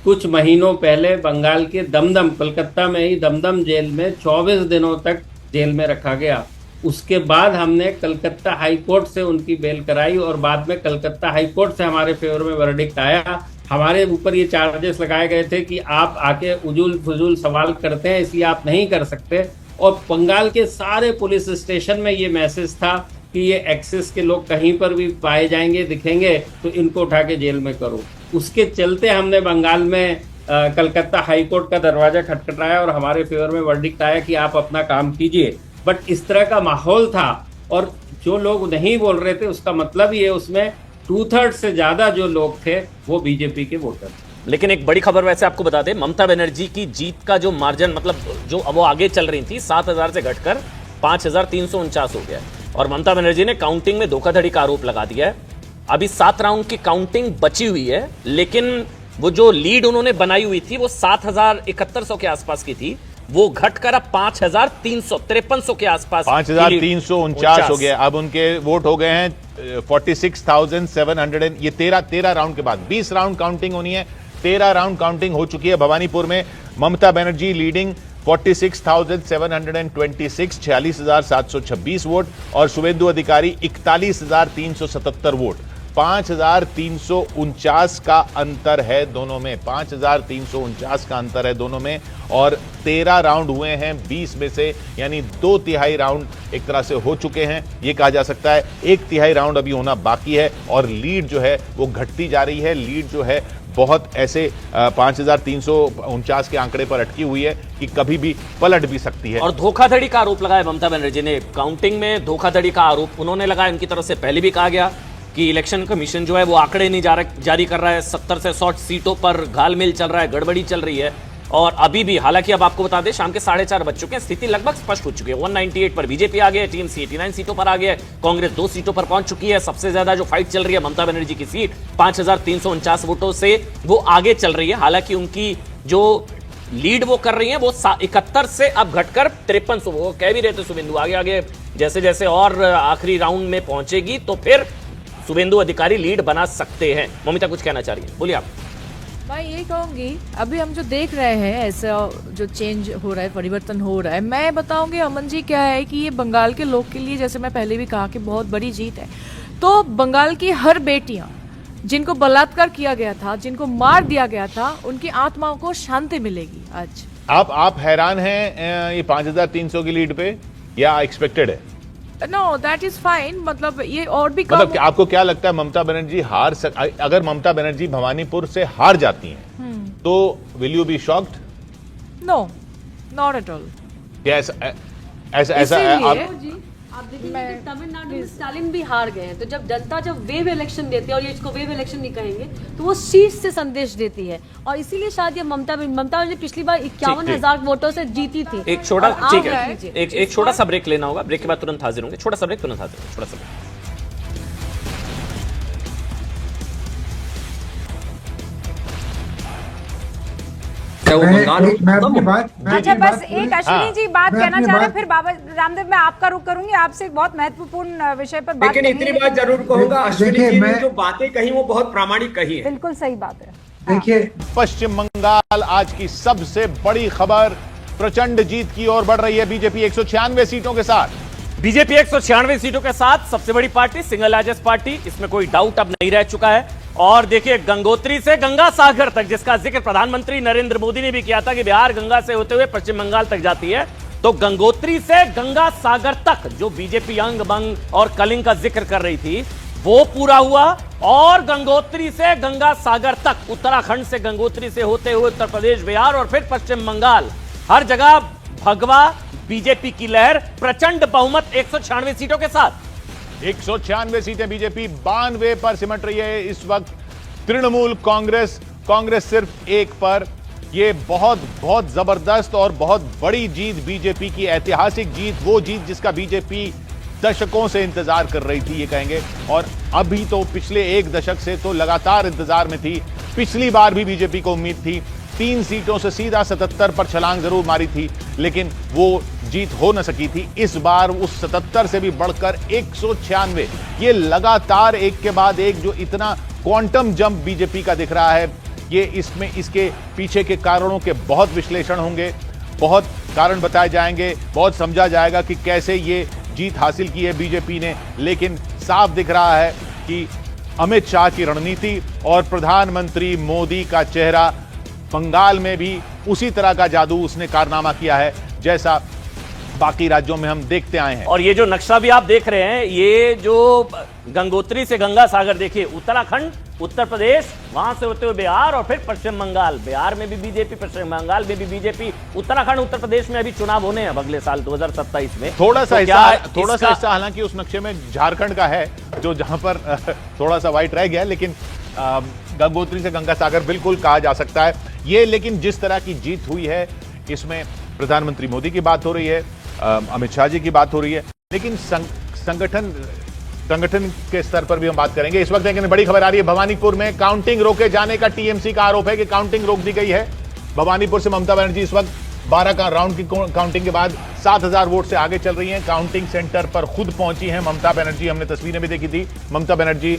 कुछ महीनों पहले बंगाल के दमदम, कलकत्ता में ही दमदम जेल में 24 दिनों तक जेल में रखा गया। उसके बाद हमने कलकत्ता हाई कोर्ट से उनकी बेल कराई और बाद में कलकत्ता हाई कोर्ट से हमारे फेवर में वर्डिक्ट आया। हमारे ऊपर ये चार्जेस लगाए गए थे कि आप आके उजूल फजूल सवाल करते हैं, इसलिए आप नहीं कर सकते। और बंगाल के सारे पुलिस स्टेशन में ये मैसेज था कि ये एक्सिस के लोग कहीं पर भी पाए जाएंगे, दिखेंगे तो इनको उठा के जेल में करो। उसके चलते हमने बंगाल में कलकत्ता हाई कोर्ट का दरवाजा खटखटाया और हमारे फेवर में वर्डिक्ट आया कि आप अपना काम कीजिए। बट इस तरह का माहौल था, और जो लोग नहीं बोल रहे थे उसका मतलब ये उसमें 2/3 से ज्यादा जो लोग थे वो बीजेपी के वोटर। लेकिन एक बड़ी खबर वैसे आपको बता दें, ममता बनर्जी की जीत का जो मार्जिन, मतलब जो वो आगे चल रही थी 7,000 से घटकर 5,349 हो गया, और ममता बनर्जी ने काउंटिंग में धोखाधड़ी का आरोप लगा दिया है। अभी 7 राउंड की काउंटिंग बची हुई है, लेकिन वो जो लीड उन्होंने बनाई हुई थी वो 7,7100 के आसपास की थी, वो घटकर अब 5,353 के आसपास, 5,349 हो गया। अब उनके वोट हो गए हैं 46,700। ये 13 राउंड के बाद 20 राउंड काउंटिंग होनी है। 13 राउंड काउंटिंग हो चुकी है भवानीपुर में। ममता बनर्जी लीडिंग 46,726, 46,726 वोट, और शुभेंदु अधिकारी 41,377 वोट। 5,349 का अंतर है दोनों में, 5,349 का अंतर है दोनों में। और 13 राउंड हुए हैं 20 में से, यानी 2/3 राउंड एक तरह से हो चुके हैं, ये कहा जा सकता है। 1/3 राउंड अभी होना बाकी है, और लीड जो है वो घटती जा रही है। लीड जो है बहुत ऐसे 5,349 के आंकड़े पर अटकी हुई है कि कभी भी पलट भी सकती है। और धोखाधड़ी का आरोप लगाया ममता बनर्जी ने, काउंटिंग में धोखाधड़ी का आरोप उन्होंने लगाया। उनकी तरफ से पहले भी कहा गया कि इलेक्शन कमीशन जो है वो आंकड़े नहीं जारी कर रहा है, 70 से 100 सीटों पर घालमेल चल रहा है, गड़बड़ी चल रही है। और अभी भी, हालांकि अब आपको बता दें शाम के 4:30 बज चुके हैं, स्थिति लगभग स्पष्ट हो चुकी है। 198 पर बीजेपी आ गया, टीएमसी 89 सीटों पर आ गया, कांग्रेस 2 सीटों पर पहुंच चुकी है। सबसे ज्यादा जो फाइट चल रही है ममता बनर्जी की सीट 5,349 वोटों से वो आगे चल रही है। हालांकि उनकी जो लीड वो कर रही है वो 71 से अब घटकर 5300, वो कह भी रहे थे शुभेंदु आगे आगे जैसे जैसे और आखिरी राउंड में पहुंचेगी तो फिर शुभेंदु अधिकारी लीड बना सकते हैं। ममिता कुछ कहना चाह रही है, बोलिए आप। मैं यही कहूंगी, अभी हम जो देख रहे हैं ऐसा जो चेंज हो रहा है, परिवर्तन हो रहा है, मैं बताऊंगी अमन जी क्या है कि ये बंगाल के लोग के लिए, जैसे मैं पहले भी कहा, कि बहुत बड़ी जीत है। तो बंगाल की हर बेटियां जिनको बलात्कार किया गया था, जिनको मार दिया गया था, उनकी आत्माओं को शांति मिलेगी आज। आप हैरान हैं ये 5,300 की लीड पे, या एक्सपेक्टेड है? No, that is fine. मतलब ये और भी मतलब आपको क्या लगता है ममता बनर्जी अगर ममता बनर्जी भवानीपुर से हार जाती हैं तो will you be shocked? No, not at all. ऐसा आप देखिए तमिलनाडु में स्टालिन भी हार गए हैं, तो जब जनता जब वेव इलेक्शन देती है, और ये इसको वेव इलेक्शन नहीं कहेंगे, तो वो शीर्ष से संदेश देती है, और इसीलिए शायद ये ममता ने पिछली बार 51,000 वोटों से जीती थी। एक छोटा, ठीक है, एक छोटा सा ब्रेक लेना होगा, ब्रेक के बाद तुरंत हाजिर होंगे। छोटा सा ब्रेक, तुरंत हाजिर होंगे, छोटा सा ब्रेक। चाहे वो बंगाल हो। अच्छा बस एक अश्विनी जी बात कहना चाह रहे हैं, फिर बाबा रामदेव मैं आपका रुख करूंगी, आपसे एक बहुत महत्वपूर्ण विषय पर बात। लेकिन इतनी बात जरूर कहूंगा, अश्विनी जी ने जो बातें कही वो बहुत प्रामाणिक कही है। बिल्कुल सही बात है। देखिए, पश्चिम बंगाल आज की सबसे बड़ी खबर, प्रचंड जीत की ओर बढ़ रही है बीजेपी 196 सीटों के साथ। बीजेपी 196 सीटों के साथ सबसे बड़ी पार्टी, सिंगल लार्जेस्ट पार्टी, इसमें कोई डाउट अब नहीं रह चुका है। और देखिए, गंगोत्री से गंगा सागर तक, जिसका जिक्र प्रधानमंत्री नरेंद्र मोदी ने भी किया था कि बिहार गंगा से होते हुए पश्चिम बंगाल तक जाती है, तो गंगोत्री से गंगा सागर तक जो बीजेपी अंग बंग और कलिंग का जिक्र कर रही थी वो पूरा हुआ। और गंगोत्री से गंगा सागर तक, उत्तराखंड से गंगोत्री से होते हुए उत्तर प्रदेश, बिहार और फिर पश्चिम बंगाल, हर जगह भगवा बीजेपी की लहर, प्रचंड बहुमत 196 सीटों के साथ। 196 सीटें बीजेपी 92 पर सिमट रही है इस वक्त। तृणमूल कांग्रेस सिर्फ 1 पर। यह बहुत जबरदस्त और बहुत बड़ी जीत, बीजेपी की ऐतिहासिक जीत, वो जीत जिसका बीजेपी दशकों से इंतजार कर रही थी, ये कहेंगे। और अभी तो पिछले 1 दशक से तो लगातार इंतजार में थी। पिछली बार भी बीजेपी को उम्मीद थी, 3 सीटों से सीधा 77 पर छलांग जरूर मारी थी, लेकिन वो जीत हो न सकी थी। इस बार उस 77 से भी बढ़कर 196, ये लगातार एक के बाद एक जो इतना क्वांटम जंप बीजेपी का दिख रहा है, ये इसमें इसके पीछे के कारणों के बहुत विश्लेषण होंगे, बहुत कारण बताए जाएंगे, बहुत समझा जाएगा कि कैसे ये जीत हासिल की है बीजेपी ने। लेकिन साफ दिख रहा है कि अमित शाह की रणनीति और प्रधानमंत्री मोदी का चेहरा, बंगाल में भी उसी तरह का जादू उसने कारनामा किया है जैसा बाकी राज्यों में हम देखते आए हैं। और ये जो नक्शा भी आप देख रहे हैं, ये जो गंगोत्री से गंगा सागर, देखिए उत्तराखंड, उत्तर प्रदेश, वहां से होते हुए बिहार और फिर पश्चिम बंगाल। बिहार में भी बीजेपी, पश्चिम बंगाल में भी बीजेपी, उत्तराखंड, उत्तर प्रदेश में अभी चुनाव होने हैं अगले साल 2027 में। थोड़ा सा हिस्सा हालांकि उस नक्शे में झारखंड का है, जो जहां पर थोड़ा सा व्हाइट रह गया, लेकिन गंगोत्री से गंगा सागर बिल्कुल कहा जा सकता है ये। लेकिन जिस तरह की जीत हुई है, इसमें प्रधानमंत्री मोदी की बात हो रही है, अमित शाह जी की बात हो रही है, लेकिन संगठन के स्तर पर भी हम बात करेंगे। इस वक्त एक बड़ी खबर आ रही है, भवानीपुर में काउंटिंग रोके जाने का टीएमसी का आरोप है कि काउंटिंग रोक दी गई है। भवानीपुर से ममता बनर्जी इस वक्त 12 का राउंड की काउंटिंग के बाद 7000 वोट से आगे चल रही हैं। काउंटिंग सेंटर पर खुद पहुंची हैं ममता बनर्जी, हमने तस्वीरें भी देखी थी। ममता बनर्जी,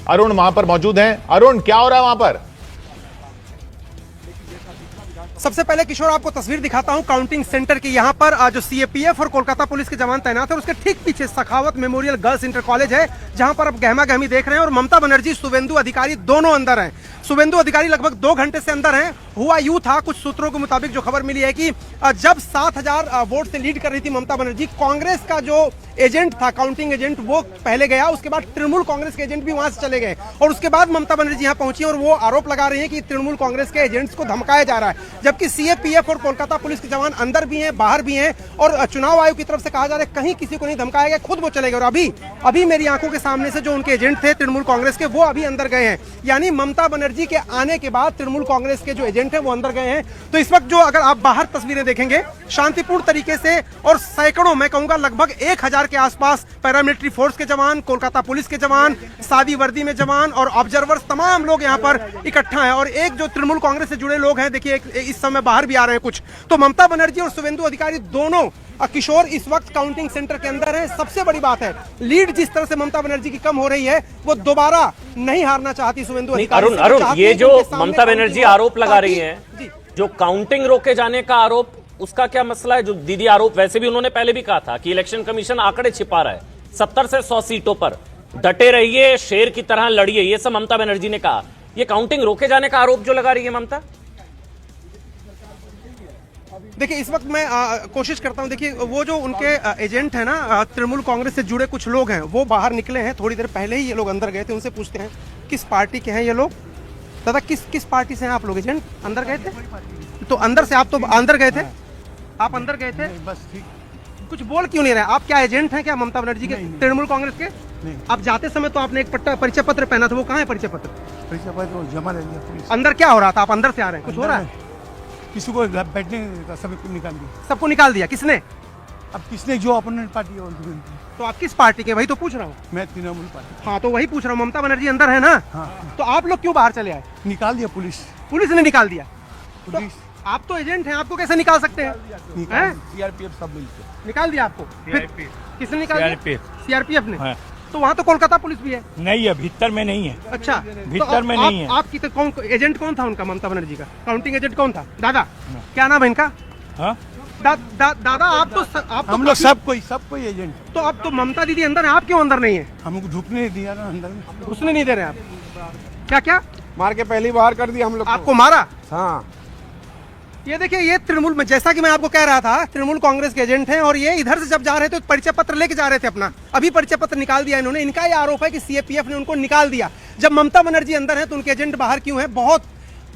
अरुण वहां पर मौजूद हैं। अरुण, क्या हो रहा है वहां पर? सबसे पहले किशोर आपको तस्वीर दिखाता हूं काउंटिंग सेंटर की। यहाँ पर जो सीएपीएफ और कोलकाता पुलिस के जवान तैनात है, उसके ठीक पीछे सखावत मेमोरियल गर्ल्स इंटर कॉलेज है, जहां पर अब गहमा गहमी देख रहे हैं। और ममता बनर्जी, शुभेंदु अधिकारी दोनों अंदर हैं। शुभेंदु अधिकारी लगभग 2 घंटे से अंदर हैं। हुआ यूं था, कुछ सूत्रों के मुताबिक जो खबर मिली है कि जब 7000 वोट से लीड कर रही थी ममता बनर्जी, कांग्रेस का जो एजेंट था, काउंटिंग एजेंट, वो पहले गया। उसके बाद तृणमूल कांग्रेस के एजेंट भी वहां से चले गए और उसके बाद ममता बनर्जी यहां पहुंची और वो आरोप लगा रही है कि तृणमूल कांग्रेस के एजेंट्स को धमकाया जा रहा है, जबकि सीएपीएफ और कोलकाता पुलिस के जवान अंदर भी हैं, बाहर भी हैं। और चुनाव आयोग की तरफ से कहा जा रहा है कहीं किसी को नहीं धमकाया गया, खुद वो चले गए। और अभी मेरी आंखों के सामने से जो उनके एजेंट थे तृणमूल कांग्रेस के, वो अभी अंदर गए हैं। यानी ममता बनर्जी के आने के बाद तृणमूल कांग्रेस के जो एजेंट है वो अंदर गए हैं। तो इस वक्त जो अगर आप बाहर तस्वीरें देखेंगे, शांतिपूर्ण तरीके से और सैकड़ों, मैं कहूंगा लगभग 1000 के आसपास पैरामिलिट्री फोर्स के जवान, कोलकाता पुलिस के जवान, सादी वर्दी में जवान और ऑब्जर्वर्स, तमाम लोग यहाँ पर इकट्ठा हैं। और एक जो तृणमूल कांग्रेस से जुड़े लोग हैं, देखिए इस समय बाहर भी आ रहे हैं कुछ। तो ममता बनर्जी और शुभेंदु अधिकारी दोनों किशोर इस वक्त काउंटिंग सेंटर के अंदर है। सबसे बड़ी बात है, लीड जिस तरह से ममता बनर्जी की कम हो रही है, वो दोबारा नहीं हारना चाहती शुभेंदु अधिकारी। अरुण, ये जो ममता बनर्जी आरोप लगा रही है, जो काउंटिंग रोके जाने का आरोप, उसका क्या मसला है? जो दीदी आरोप, वैसे भी उन्होंने पहले भी कहा था कि इलेक्शन कमीशन आंकड़े छिपा रहा है, 70 से 100 सीटों पर डटे रहिए, शेर की तरह लड़िए, ये सब ममता बनर्जी ने कहा। ये काउंटिंग रोके जाने का आरोप जो लगा रही है ममता, देखिए इस वक्त मैं कोशिश करता हूं, देखिए वो जो उनके एजेंट है ना, तृणमूल कांग्रेस से जुड़े कुछ लोग हैं, वो बाहर निकले हैं। थोड़ी देर पहले ही ये लोग अंदर गए थे। उनसे पूछते हैं किस पार्टी के हैं ये लोग। दादा, किस पार्टी से हैं आप लोग? एजेंट अंदर गए थे? तो अंदर से आप तो अंदर गए थे, आप अंदर गए थे, बस ठीक। कुछ बोल क्यों नहीं रहे? आप क्या एजेंट हैं क्या ममता बनर्जी के, तृणमूल कांग्रेस के? आप जाते समय तो आपने एक परिचय पत्र पहना था, वो कहाँ है परिचय पत्र? परिचय पत्र जमा ले लिया। अंदर क्या हो रहा था? आप अंदर से आ रहे हैं, कुछ हो रहा है? किसी को बैठने का सबको निकाल दिया। सबको निकाल दिया? किसने? अब किसने? जो अपोनेंट पार्टी है। तो आप किस पार्टी के? वही तो पूछ रहा हूँ मैं, तृणमूल पार्टी। हाँ, तो वही पूछ रहा हूँ। ममता बनर्जी अंदर है ना? हाँ। तो आप लोग क्यों बाहर चले आए? निकाल दिया पुलिस ने निकाल दिया। तो आप तो एजेंट हैं, आपको कैसे निकाल सकते हैं? सीआरपीएफ सब मिलकर निकाल दिया आपको? फिर किसने निकाल दिया? सीआरपीएफ ने। हाँ। तो वहाँ तो कोलकाता पुलिस भी है। नहीं है, भीतर में नहीं है। अच्छा, भीतर में नहीं है। आपकी तो कौन एजेंट कौन था उनका, ममता बनर्जी का काउंटिंग एजेंट कौन था? दादा क्या नाम है इनका? हाँ? दादा आप तो हम लोग सब कोई एजेंट। तो अब तो ममता दीदी अंदर है, आप क्यों अंदर नहीं है? हमको ढुकने नहीं दिया ना अंदर में। घुसने नहीं दे रहे आप? क्या क्या मार के पहली बार कर दिया हम लोग। आपको मारा? हाँ। ये देखिए, ये तृणमूल में, जैसा कि मैं आपको कह रहा था, तृणमूल कांग्रेस के एजेंट हैं और ये इधर से जब जा रहे थे तो परिचय पत्र लेके जा रहे थे अपना। अभी परिचय पत्र निकाल दिया इन्होंने। इनका ये आरोप है कि सीएपीएफ ने उनको निकाल दिया। जब ममता बनर्जी अंदर है तो उनके एजेंट बाहर क्यों है? बहुत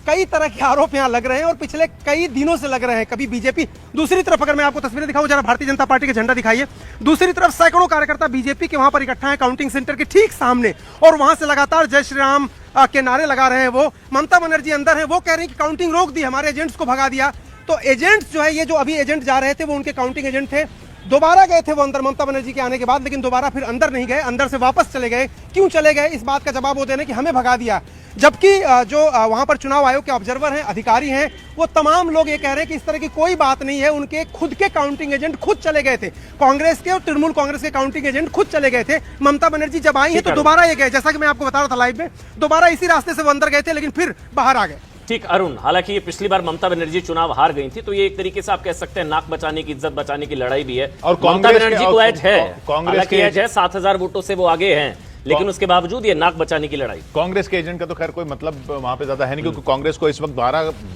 कई तरह के आरोप यहाँ लग रहे हैं और पिछले कई दिनों से लग रहे हैं। कभी बीजेपी, दूसरी तरफ अगर मैं आपको तस्वीरें दिखाऊं, जरा भारतीय जनता पार्टी के झंडा दिखाइए। दूसरी तरफ सैकड़ों कार्यकर्ता बीजेपी के वहां पर इकट्ठा है काउंटिंग सेंटर के ठीक सामने, और वहां से लगातार जय श्री राम के नारे लगा रहे हैं। वो ममता बनर्जी अंदर है, वो कह रहे हैं कि काउंटिंग रोक दी, हमारे एजेंट्स को भगा दिया। तो एजेंट्स जो है, ये जो अभी एजेंट जा रहे थे वो उनके काउंटिंग एजेंट थे। दोबारा गए थे वो अंदर ममता बनर्जी के आने के बाद, लेकिन दोबारा फिर अंदर नहीं गए, अंदर से वापस चले गए। क्यों चले गए, इस बात का जवाब वो देने कि हमें भगा दिया। जबकि जो वहां पर चुनाव आयोग के ऑब्जर्वर हैं, अधिकारी हैं, वो तमाम लोग ये कह रहे हैं कि इस तरह की कोई बात नहीं है। उनके खुद के काउंटिंग एजेंट खुद चले गए थे, कांग्रेस के और तृणमूल कांग्रेस के काउंटिंग एजेंट खुद चले गए थे। ममता बनर्जी जब आई है तो दोबारा ये गए, जैसा कि मैं आपको बता रहा था लाइव में, दोबारा इसी रास्ते से वो अंदर गए थे, लेकिन फिर बाहर आ गए। ठीक अरुण, हालांकि ये पिछली बार ममता बनर्जी चुनाव हार गई थी, तो ये एक तरीके से आप कह सकते हैं नाक बचाने की, इज्जत बचाने की लड़ाई भी है। और ममता बनर्जी को एज है, कांग्रेस की एज है, 7,000 वोटों से वो आगे हैं, लेकिन उसके बावजूद ये नाक बचाने की लड़ाई। कांग्रेस के एजेंट का तो खैर कोई मतलब वहां पे ज्यादा है नहीं, क्योंकि कांग्रेस को इस वक्त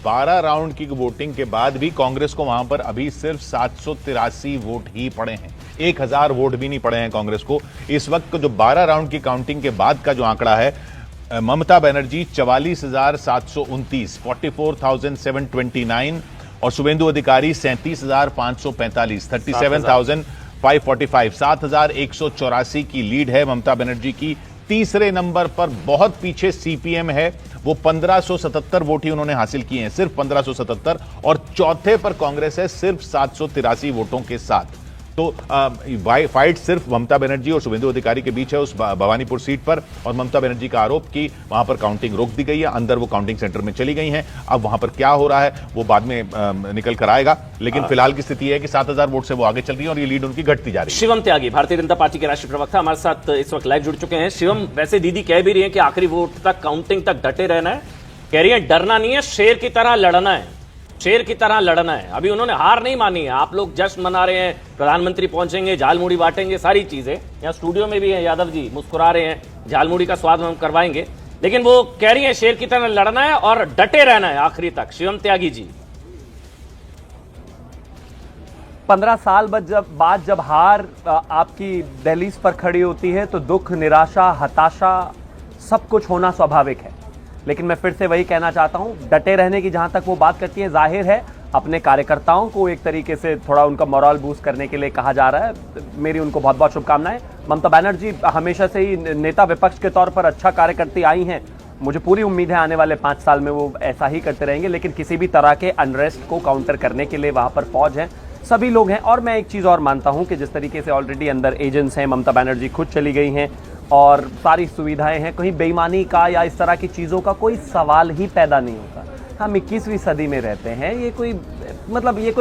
12 राउंड की वोटिंग के बाद भी कांग्रेस को वहां पर अभी सिर्फ 783 वोट ही पड़े हैं। 1000 वोट भी नहीं पड़े हैं कांग्रेस को इस वक्त। जो 12 राउंड की काउंटिंग के बाद का जो आंकड़ा है, ममता बनर्जी 44,729, 44,729, और शुभेंदु अधिकारी 37,545, 37,545, 7,184 की लीड है ममता बनर्जी की। तीसरे नंबर पर बहुत पीछे सीपीएम है, वो 1577 वोट ही उन्होंने हासिल किए हैं, सिर्फ 1577, और चौथे पर कांग्रेस है सिर्फ 783 वोटों के साथ। तो फाइट सिर्फ ममता बनर्जी और शुभेंदु अधिकारी के बीच है उस भवानीपुर सीट पर, और ममता बनर्जी का आरोप कि वहां पर काउंटिंग रोक दी गई है, अंदर वो काउंटिंग सेंटर में चली गई हैं। अब वहां पर क्या हो रहा है वो बाद में निकल कर आएगा, लेकिन फिलहाल की स्थिति है कि 7,000 वोट से वो आगे चल रही है और ये लीड उनकी घटती जा रही है। शिवम त्यागी, भारतीय जनता पार्टी के राष्ट्रीय प्रवक्ता, हमारे साथ इस वक्त लाइव जुड़ चुके हैं। शिवम, वैसे दीदी कह भी रही है कि आखिरी वोट तक, काउंटिंग तक डटे रहना है, कह रही है डरना नहीं है, शेर की तरह लड़ना है, शेर की तरह लड़ना है। अभी उन्होंने हार नहीं मानी है। आप लोग जश्न मना रहे हैं, प्रधानमंत्री पहुंचेंगे, झालमुड़ी बांटेंगे, सारी चीजें। यहाँ स्टूडियो में भी है यादव जी, मुस्कुरा रहे हैं, झालमुड़ी का स्वाद हम करवाएंगे, लेकिन वो कह रही है शेर की तरह लड़ना है और डटे रहना है आखिरी तक। शिवम त्यागी जी, 15 साल बाद जब हार आपकी दहलीज पर खड़ी होती है तो दुख, निराशा, हताशा सब कुछ होना स्वाभाविक है। लेकिन मैं फिर से वही कहना चाहता हूं, डटे रहने की जहां तक वो बात करती है, जाहिर है अपने कार्यकर्ताओं को एक तरीके से थोड़ा उनका मोरल बूस्ट करने के लिए कहा जा रहा है। मेरी उनको बहुत बहुत शुभकामनाएं। ममता बनर्जी हमेशा से ही नेता विपक्ष के तौर पर अच्छा कार्य करती आई हैं। मुझे पूरी उम्मीद है आने वाले 5 साल में वो ऐसा ही करते रहेंगे, लेकिन किसी भी तरह के अनरेस्ट को काउंटर करने के लिए वहां पर फौज है, सभी लोग हैं। और मैं एक चीज़ और मानता हूं कि जिस तरीके से ऑलरेडी अंदर एजेंट्स हैं, ममता बनर्जी खुद चली गई हैं और सारी सुविधाएं हैं, कहीं बेईमानी का या इस तरह की चीज़ों का कोई सवाल ही पैदा नहीं होता। हम 21वीं सदी में रहते हैं, ये कोई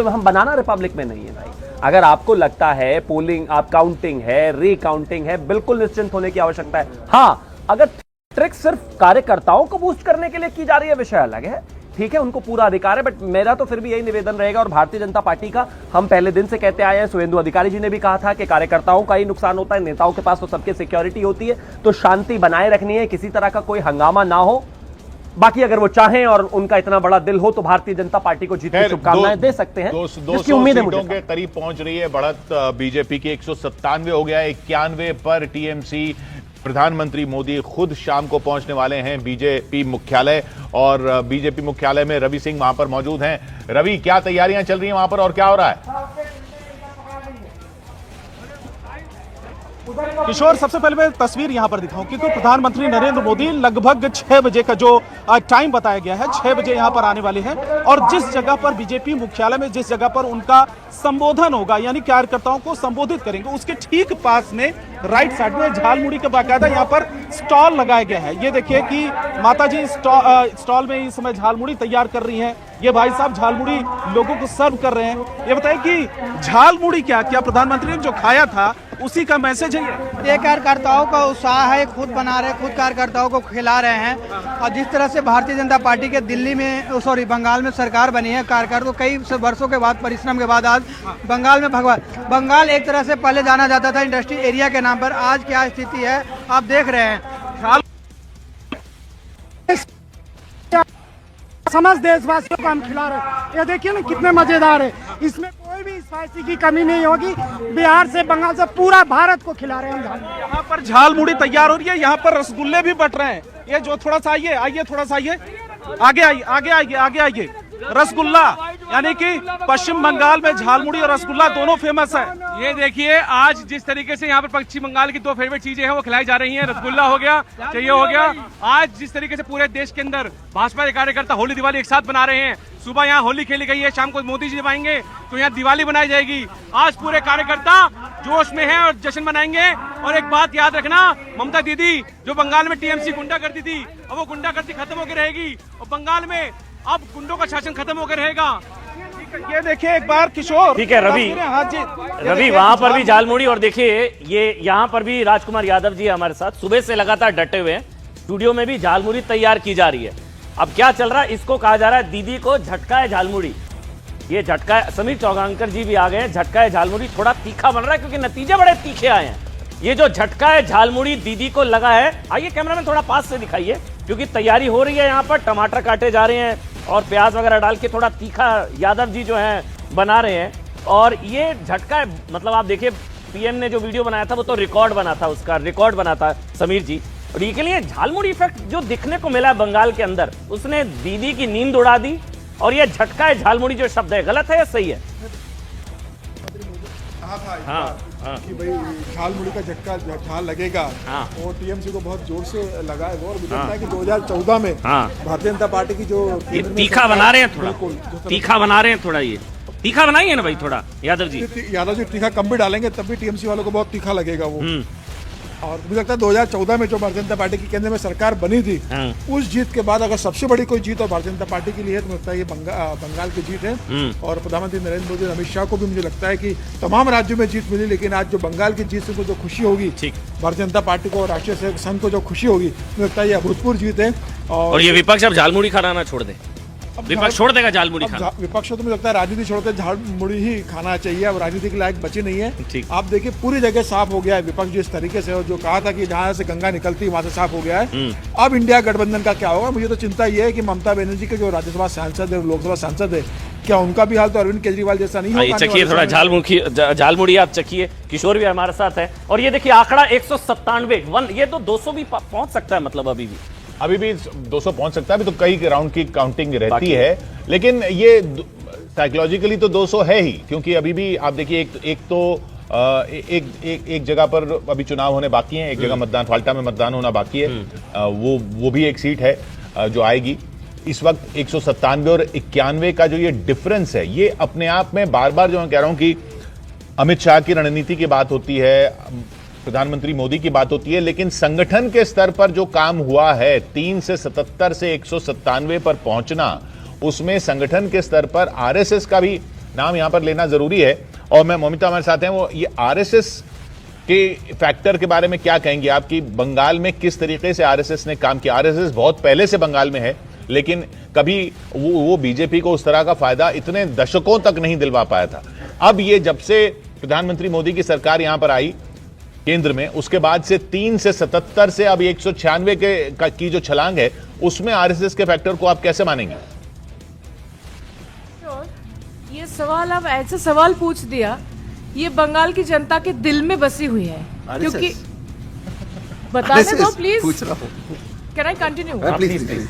हम बनाना रिपब्लिक में नहीं है भाई। अगर आपको लगता है पोलिंग, आप काउंटिंग है, रिकाउंटिंग है, बिल्कुल निश्चिंत होने की आवश्यकता है। हाँ, अगर ट्रिक सिर्फ कार्यकर्ताओं को बूस्ट करने के लिए की जा रही है, विषय अलग है, ठीक है, उनको पूरा अधिकार है। बट मेरा तो फिर भी यही निवेदन रहेगा, और भारतीय जनता पार्टी का हम पहले दिन से कहते आए हैं, शुभेंदु अधिकारी जी ने भी कहा था कि कार्यकर्ताओं का ही नुकसान होता है, नेताओं के पास तो सबके सिक्योरिटी होती है, तो शांति बनाए रखनी है, किसी तरह का कोई हंगामा ना हो। बाकी अगर वो चाहें और उनका इतना बड़ा दिल हो तो भारतीय जनता पार्टी को जीत की शुभकामनाएं दे सकते हैं, जिसकी उम्मीद है मुझे। के करीब पहुंच रही है बढ़त, बीजेपी की 197 हो गया, 91 पर टीएमसी। प्रधानमंत्री मोदी खुद शाम को पहुंचने वाले हैं बीजेपी मुख्यालय, और बीजेपी मुख्यालय में रवि सिंह वहां पर मौजूद हैं। रवि, क्या तैयारियां चल रही हैं वहां पर और क्या हो रहा है? किशोर, सबसे पहले मैं तस्वीर यहां पर दिखाऊं क्योंकि प्रधानमंत्री नरेंद्र मोदी लगभग 6 बजे का जो टाइम बताया गया है, 6 बजे यहां पर आने वाले हैं और जिस जगह पर बीजेपी मुख्यालय में जिस जगह पर उनका संबोधन होगा यानी कार्यकर्ताओं को संबोधित करेंगे, उसके ठीक पास में राइट साइड में झालमुड़ी का बाकायदा यहाँ पर स्टॉल लगाया गया है। ये देखिए कि माताजी स्टॉल में इस समय झालमुड़ी तैयार कर रही हैं। ये भाई साहब झालमुड़ी लोगों को सर्व कर रहे हैं। ये बताइए कि झालमुड़ी क्या प्रधानमंत्री ने जो खाया था उसी का मैसेज है ये कार्यकर्ताओं का उत्साह है, खुद बना रहे, खुद कार्यकर्ताओं को खिला रहे हैं। और जिस तरह से भारतीय जनता पार्टी के दिल्ली में बंगाल में सरकार बनी है, कार्यकर्ता कई वर्षों के बाद परिश्रम के बाद आज बंगाल में बंगाल एक तरह से पहले जाना जाता था इंडस्ट्री एरिया के नाम पर, आज क्या स्थिति है आप देख रहे हैं। समस्त देशवासियों को हम खिला रहे हैं। ये देखिए ना कितने मजेदार है, इसमें कोई भी स्पाइसी की कमी नहीं होगी। बिहार से बंगाल से पूरा भारत को खिला रहे हैं। यहाँ पर झालमुड़ी तैयार हो रही है, यहाँ पर रसगुल्ले भी बट रहे हैं। ये जो थोड़ा सा आइए थोड़ा सा आगे आइए। रसगुल्ला यानी कि पश्चिम बंगाल में झालमुड़ी और रसगुल्ला दोनों फेमस है। ये देखिए आज जिस तरीके से यहाँ पर पश्चिम बंगाल की दो फेवरेट चीजें हैं वो खिलाई जा रही हैं, रसगुल्ला हो गया, चाहिए हो गया। आज जिस तरीके से पूरे देश के अंदर भाजपा के कार्यकर्ता होली दिवाली एक साथ बना रहे हैं। सुबह यहाँ होली खेली गई है, शाम को मोदी जी जब आएंगे तो यहाँ दिवाली बनाई जाएगी। आज पूरे कार्यकर्ता जोश में हैं और जश्न मनाएंगे। और एक बात याद रखना, ममता दीदी जो बंगाल में टीएमसी गुंडा करती थी, अब वो गुंडागर्दी खत्म होकर रहेगी और बंगाल में अब गुंडों का शासन खत्म होकर रहेगा। ये देखिए एक बार किशोर, ठीक है रवि वहां पर भी झालमुड़ी और देखिए ये यहाँ पर भी राजकुमार यादव जी हमारे साथ सुबह से लगातार डटे हुए हैं। स्टूडियो में भी झालमुड़ी तैयार की जा रही है। अब क्या चल रहा है, इसको कहा जा रहा है दीदी को झटका है झालमुड़ी। ये झटका है, समीर चौगांकर जी भी आ गए हैं। झटका है झालमुड़ी थोड़ा तीखा बन रहा है क्योंकि नतीजे बड़े तीखे आए हैं। ये जो झटका है झालमुड़ी दीदी को लगा है, आइए कैमरामैन थोड़ा पास से दिखाइए क्योंकि तैयारी हो रही है। यहाँ पर टमाटर काटे जा रहे हैं और प्याज वगैरह डाल के थोड़ा तीखा यादव जी जो है बना रहे हैं। और ये झटका है, मतलब आप देखिए पीएम ने जो वीडियो बनाया था वो तो रिकॉर्ड बना था, उसका रिकॉर्ड बना था समीर जी। और ये के लिए झालमुड़ी इफेक्ट जो दिखने को मिला है बंगाल के अंदर, उसने दीदी की नींद उड़ा दी। और ये झटका है झालमुड़ी जो शब्द है, गलत है या सही है? कि भाई झालमुड़ी का झटका झाल लगेगा और टीएमसी को बहुत जोर से लगा है वो। और मुझे लगता है कि 2014 में भारतीय जनता पार्टी की जो तीखा बना रहे हैं, थोड़ा तीखा बना रहे हैं, थोड़ा ये तीखा बनाइए ना भाई थोड़ा यादव जी तीखा कम भी डालेंगे तब भी टीएमसी वालों को बहुत तीखा लगेगा वो। और मुझे लगता है 2014 में जो भारतीय जनता पार्टी की केंद्र में सरकार बनी थी, उस जीत के बाद अगर सबसे बड़ी कोई जीत और भारतीय जनता पार्टी के लिए है तो मुझे लगता है ये बंगाल की जीत है। और प्रधानमंत्री नरेंद्र मोदी, अमित शाह को भी मुझे लगता है कि तमाम राज्यों में जीत मिली, लेकिन आज जो बंगाल की जीत से को जो खुशी होगी भारतीय जनता पार्टी को और राष्ट्रीय सेवक संघ को जो खुशी होगी, मुझे लगता है ये अभूतपूर्व जीत है। और ये विपक्ष अब झालमुड़ी खाना छोड़ दे, विपक्ष छोड़ देगा झालमुड़ी खाना। विपक्ष तो मुझे लगता है राजनीति छोड़कर झालमुड़ी ही खाना चाहिए, अब राजनीति के लायक बची नहीं है। आप देखिए पूरी जगह साफ हो गया है विपक्ष जिस तरीके से, और जो कहा था कि जहां से गंगा निकलती है वहां से साफ हो गया है। अब इंडिया गठबंधन का क्या होगा? मुझे तो चिंता ये है कि ममता बनर्जी के जो राज्यसभा सांसद है, लोकसभा सांसद है, क्या उनका भी हाल तो अरविंद केजरीवाल जैसा नहीं होगा? चखिए थोड़ा झालमुड़ी आप चखिए। किशोर भी हमारे साथ है। और ये देखिए आंकड़ा 197, ये तो 200 भी पहुंच सकता है, मतलब अभी भी 200 पहुंच सकता है। अभी तो कई राउंड की काउंटिंग रहती है, लेकिन ये साइकोलॉजिकली तो 200 है ही, क्योंकि अभी भी आप देखिए एक जगह पर अभी चुनाव होने बाकी है, एक जगह मतदान फाल्टा में मतदान होना बाकी है। वो भी एक सीट है जो आएगी। इस वक्त 197 और 91 का जो ये डिफरेंस है, ये अपने आप में बार बार जो मैं कह रहा हूं कि अमित शाह की रणनीति की बात होती है, प्रधानमंत्री मोदी की बात होती है, लेकिन संगठन के स्तर पर जो काम हुआ है 3 से 77 से 197 पर पहुंचना, उसमें संगठन के स्तर पर आरएसएस का भी नाम यहां पर लेना जरूरी है। और मैं मोमिता हमारे साथ हैं, वो ये आरएसएस के फैक्टर के बारे में क्या कहेंगे आप कि बंगाल में किस तरीके से आरएसएस ने काम किया? आरएसएस बहुत पहले से बंगाल में है, लेकिन कभी वो बीजेपी को उस तरह का फायदा इतने दशकों तक नहीं दिलवा पाया था। अब ये जब से प्रधानमंत्री मोदी की सरकार यहां पर आई केंद्र में, उसके बाद से 3 से 77 से अब 196 की जो छलांग है, उसमें आरएसएस के फैक्टर को आप कैसे मानेंगे? ये सवाल आप ऐसे सवाल पूछ दिया, ये बंगाल की जनता के दिल में बसी हुई है, क्योंकि बताने दो प्लीज, कैन आई कंटिन्यू?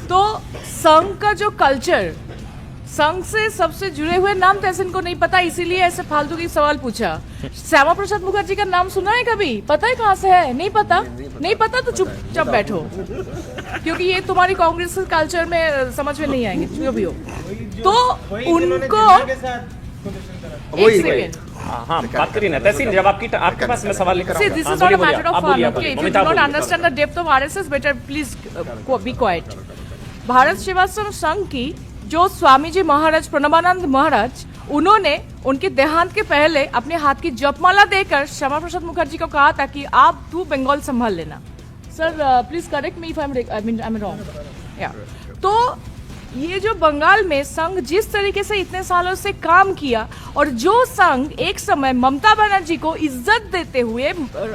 तो संघ का जो कल्चर संघ से सबसे जुड़े हुए नाम तो ऐसे इनको नहीं पता, इसीलिए ऐसे फालतू की सवाल पूछा। श्यामा प्रसाद मुखर्जी का नाम सुना है कभी? पता है कहाँ से है? नहीं पता? नहीं पता तो चुपचाप बैठो, क्योंकि ये तुम्हारी कांग्रेस कल्चर में समझ में नहीं आएंगे जो भी हो। तो उनको हाँ बात करिए ना तहसीन, जब आपके पास मैं सवाल लेकर See, this is not a matter of fun. Okay, if you do not understand the depth of RSS, better please be quiet. Bharat Sevashram संघ की जो स्वामी जी महाराज प्रणबानंद महाराज, उन्होंने उनके देहांत के पहले अपने हाथ की जपमाला देकर श्यामा प्रसाद मुखर्जी को कहा था कि तू बंगाल संभाल लेना। Sir please correct me if I am wrong. या तो ये जो बंगाल में संघ जिस तरीके से इतने सालों से काम किया, और जो संघ एक समय ममता बनर्जी को इज्जत देते हुए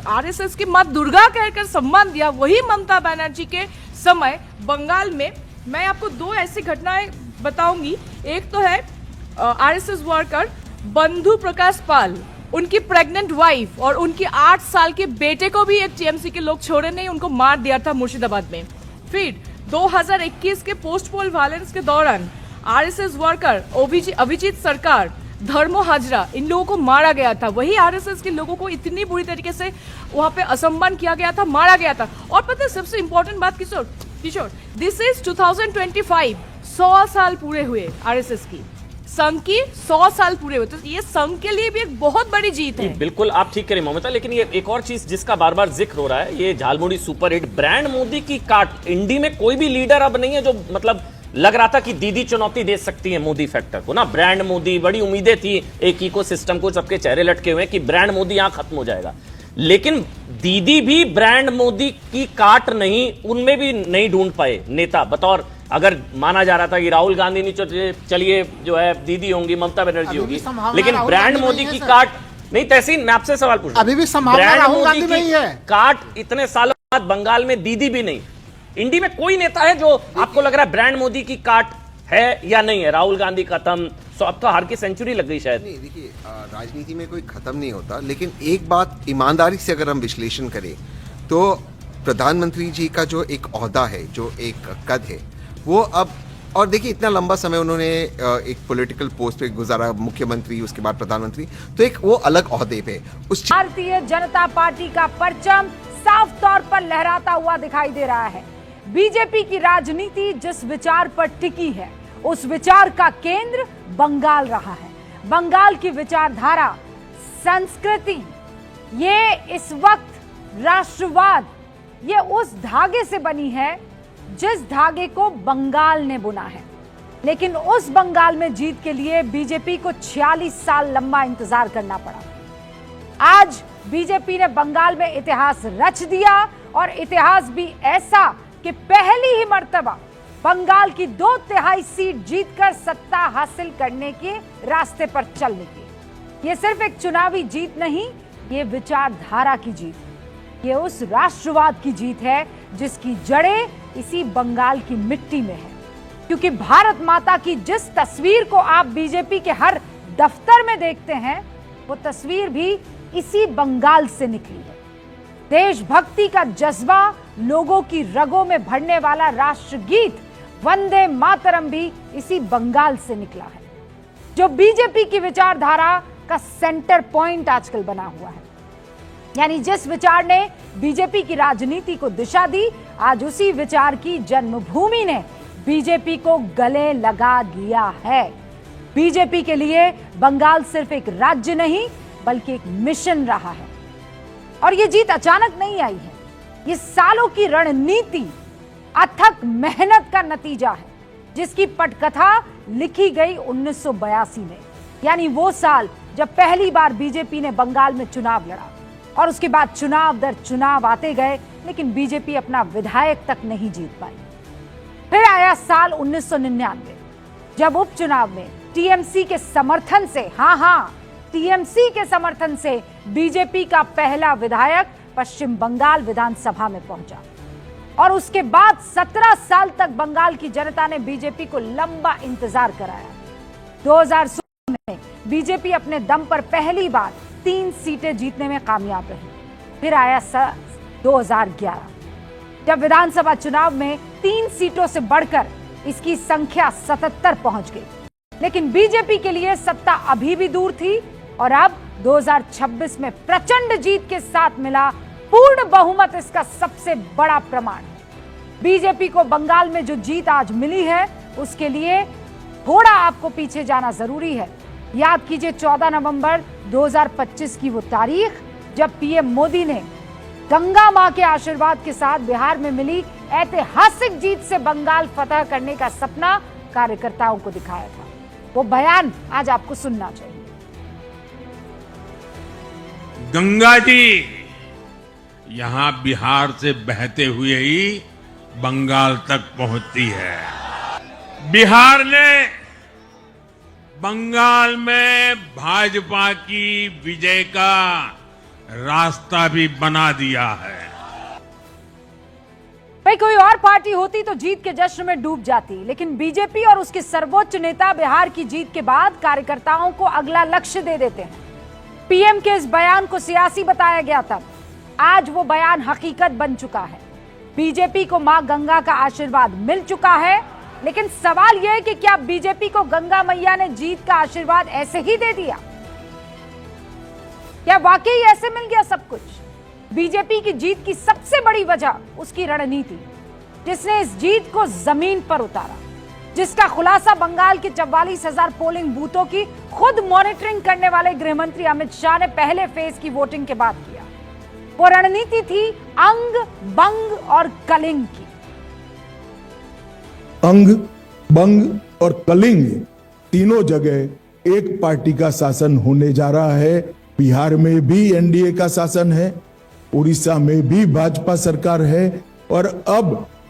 आरएसएस की मां दुर्गा कहकर सम्मान दिया, वही ममता बनर्जी के समय बंगाल में मैं आपको दो ऐसी घटनाएं बताऊंगी। एक तो है आरएसएस वर्कर बंधु प्रकाश पाल, उनकी प्रेग्नेंट वाइफ और उनके 8 साल के बेटे को भी एक टीएमसी के लोग छोड़े नहीं, उनको मार दिया था मुर्शिदाबाद में। फिर 2021 के पोस्ट पोल वायलेंस के दौरान आरएसएस वर्कर अभिजीत सरकार, धर्मो हाजरा, इन लोगों को मारा गया था। वही आरएसएस के लोगों को इतनी बुरी तरीके से वहां पे असम्मान किया गया था, मारा गया था। और पता है सबसे इंपॉर्टेंट बात किशोर, दिस इज 2025, 100 साल पूरे हुए आरएसएस की, संघ की 100 साल पूरे हुए। तो ये संघ के लिए भी एक बहुत बड़ी जीत है। बिल्कुल आप ठीक करें ममता, लेकिन ये एक और चीज जिसका बार बार जिक्र हो रहा है, ये jhalmuri super hit brand Modi की काट। इंडी में कोई भी लीडर अब नहीं है जो मतलब लग रहा था कि दीदी चुनौती दे सकती है मोदी फैक्टर को ना। ब्रांड मोदी, बड़ी उम्मीदें थी एक इकोसिस्टम को, सबके चेहरे लटके हुए कि ब्रांड मोदी यहां खत्म हो जाएगा, लेकिन दीदी भी ब्रांड मोदी की काट नहीं, उनमें भी नहीं ढूंढ पाए नेता। बतौर अगर माना जा रहा था कि राहुल गांधी नहीं, चलिए जो है दीदी होंगी, ममता बनर्जी होगी, लेकिन ब्रांड मोदी की काट नहीं। तहसीन मैं आपसे सवाल पूछ रहा हूं, अभी भी संभावना राहुल गांधी नहीं है। काट इतने सालों बाद बंगाल में दीदी भी नहीं, इंडी में कोई नेता है जो आपको लग रहा है ब्रांड मोदी की काट है या नहीं है? राहुल गांधी खत्म, सो अब तो हार की सेंचुरी लग गई शायद। नहीं देखिए, राजनीति में कोई खत्म नहीं होता, लेकिन एक बात ईमानदारी से अगर हम विश्लेषण करें तो प्रधानमंत्री जी का जो एक ओहदा है, जो एक कद है, वो अब, और देखिए इतना लंबा समय उन्होंने एक पॉलिटिकल पोस्ट पे गुजारा, मुख्यमंत्री, उसके बाद प्रधानमंत्री, तो एक वो अलग ओहदे पे उस भारतीय जनता पार्टी का परचम साफ तौर पर लहराता हुआ दिखाई दे रहा है। बीजेपी की राजनीति जिस विचार पर टिकी है, उस विचार का केंद्र बंगाल रहा है। बंगाल की विचारधारा, संस्कृति, ये इस वक्त राष्ट्रवाद, ये उस धागे से बनी है जिस धागे को बंगाल ने बुना है। लेकिन उस बंगाल में जीत के लिए बीजेपी को 46 साल लंबा इंतजार करना पड़ा। आज बीजेपी ने बंगाल में इतिहास रच दिया, और इतिहास भी ऐसा कि पहली ही मर्तबा बंगाल की 2/3 सीट जीतकर सत्ता हासिल करने के रास्ते पर चल निकली। ये सिर्फ एक चुनावी जीत नहीं, ये विचारधारा की जीत है। ये उस राष्ट्रवाद की जीत है जिसकी जड़ें इसी बंगाल की मिट्टी में है। क्योंकि भारत माता की जिस तस्वीर को आप बीजेपी के हर दफ्तर में देखते हैं, वो तस्वीर भी इसी बंगाल से निकली है। देशभक्ति का जज्बा, लोगों की रगों में भरने वाला राष्ट्रगीत वंदे मातरम भी इसी बंगाल से निकला है, जो बीजेपी की विचारधारा का सेंटर पॉइंट आजकल बना हुआ है। यानी जिस विचार ने बीजेपी की राजनीति को दिशा दी, आज उसी विचार की जन्मभूमि ने बीजेपी को गले लगा दिया है। बीजेपी के लिए बंगाल सिर्फ एक राज्य नहीं, बल्कि एक मिशन रहा है। और ये जीत अचानक नहीं आई है, ये सालों की रणनीति, अथक मेहनत का नतीजा है, जिसकी पटकथा लिखी गई 1982 में। यानी वो साल जब पहली बार बीजेपी ने बंगाल में चुनाव लड़ा, और उसके बाद चुनाव दर चुनाव आते गए, लेकिन बीजेपी अपना विधायक तक नहीं जीत पाई। फिर आया साल 1999, जब उपचुनाव में टीएमसी के समर्थन से, टीएमसी के समर्थन से बीजेपी का पहला विधायक पश्चिम बंगाल विधानसभा में पहुंचा। और उसके बाद 17 साल तक बंगाल की जनता ने बीजेपी को लंबा इंतजार कराया। 2016 में बीजेपी अपने दम पर पहली बार 3 सीटें जीतने में कामयाब रही। फिर आया 2011, जब विधानसभा चुनाव में 3 सीटों से बढ़कर इसकी संख्या 77 पहुंच गई। लेकिन बीजेपी के लिए सत्ता अभी भी दूर थी और अब 2026 में प्रचंड जीत के साथ मिला पूर्ण बहुमत इसका सबसे बड़ा प्रमाण है। बीजेपी को बंगाल में जो जीत आज मिली है उसके लिए थोड़ा आपको पीछे जाना जरूरी है। याद कीजिए 14 नवंबर 2025 की वो तारीख जब पीएम मोदी ने गंगा मां के आशीर्वाद के साथ बिहार में मिली ऐतिहासिक जीत से बंगाल फतह करने का सपना कार्यकर्ताओं को दिखाया था। वो बयान आज आपको सुनना चाहिए। गंगा जी यहां बिहार से बहते हुए ही बंगाल तक पहुंचती है। बिहार ने बंगाल में भाजपा की विजय का रास्ता भी बना दिया है। भाई कोई और पार्टी होती तो जीत के जश्न में डूब जाती, लेकिन बीजेपी और उसके सर्वोच्च नेता बिहार की जीत के बाद कार्यकर्ताओं को अगला लक्ष्य दे देते हैं। पीएम के इस बयान को सियासी बताया गया था, आज वो बयान हकीकत बन चुका है। बीजेपी को मां गंगा का आशीर्वाद मिल चुका है, लेकिन सवाल यह है कि क्या बीजेपी को गंगा मैया ने जीत का आशीर्वाद ऐसे ही दे दिया? क्या वाकई ऐसे मिल गया सब कुछ? बीजेपी की जीत की सबसे बड़ी वजह उसकी रणनीति, जिसने इस जीत को जमीन पर उतारा, जिसका खुलासा बंगाल के 44,000 पोलिंग बूथों की खुद मॉनिटरिंग करने वाले गृहमंत्री अमित शाह ने पहले फेज की वोटिंग के बाद किया। वो रणनीति थी अंग, बंग और कलिंग की। अंग, बंग और कलिंग तीनों जगह एक पार्टी का शासन होने जा रहा है। बिहार में भी एनडीए का शासन है, उड़ीसा में भी भाजपा सरकार है और अब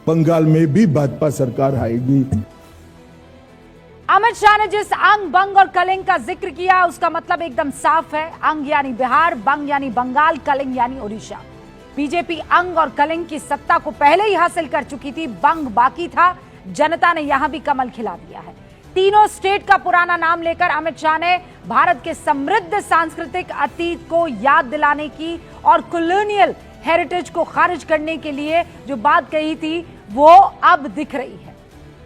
बंगाल में भी भाजपा सरकार आएगी। अमित शाह ने जिस अंग, बंग और कलिंग का जिक्र किया उसका मतलब एकदम साफ है। अंग यानी बिहार, बंग यानी बंगाल, कलिंग यानी उड़ीसा। बीजेपी अंग और कलिंग की सत्ता को पहले ही हासिल कर चुकी थी, बंग बाकी था। जनता ने यहां भी कमल खिला दिया है। तीनों स्टेट का पुराना नाम लेकर अमित शाह ने भारत के समृद्ध सांस्कृतिक अतीत को याद दिलाने की और कॉलोनियल हेरिटेज को खारिज करने के लिए जो बात कही थी वो अब दिख रही है।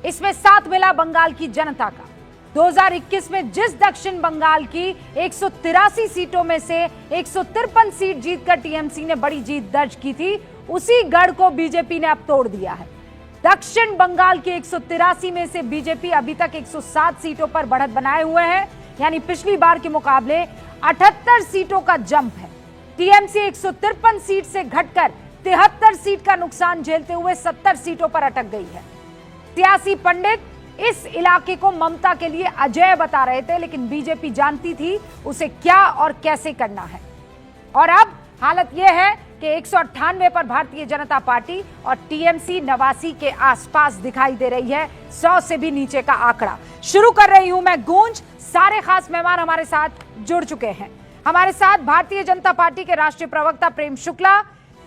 इसमें साथ मिला बंगाल की जनता का। 2021 में जिस दक्षिण बंगाल की 183 सीटों में से 153 सीट जीतकर टीएमसी ने बड़ी जीत दर्ज की थी, उसी गढ़ को बीजेपी ने अब तोड़ दिया है। दक्षिण बंगाल के 183 में से बीजेपी अभी तक 107 सीटों पर बढ़त बनाए हुए है, यानी पिछली बार के मुकाबले 78 सीटों का जंप है। टीएमसी 153 सीट से घटकर 73 सीट का नुकसान झेलते हुए 70 सीटों पर अटक गई है। सियासी पंडित इस इलाके को ममता के लिए अजय बता रहे थे, लेकिन बीजेपी जानती थी उसे क्या और कैसे करना है। और अब हालत यह है कि 198 पर भारतीय जनता पार्टी और टीएमसी 89 के आसपास दिखाई दे रही है। 100 से भी नीचे का आंकड़ा। शुरू कर रही हूं मैं गूंज। सारे खास मेहमान हमारे साथ जुड़ चुके हैं। हमारे साथ भारतीय जनता पार्टी के राष्ट्रीय प्रवक्ता प्रेम शुक्ला,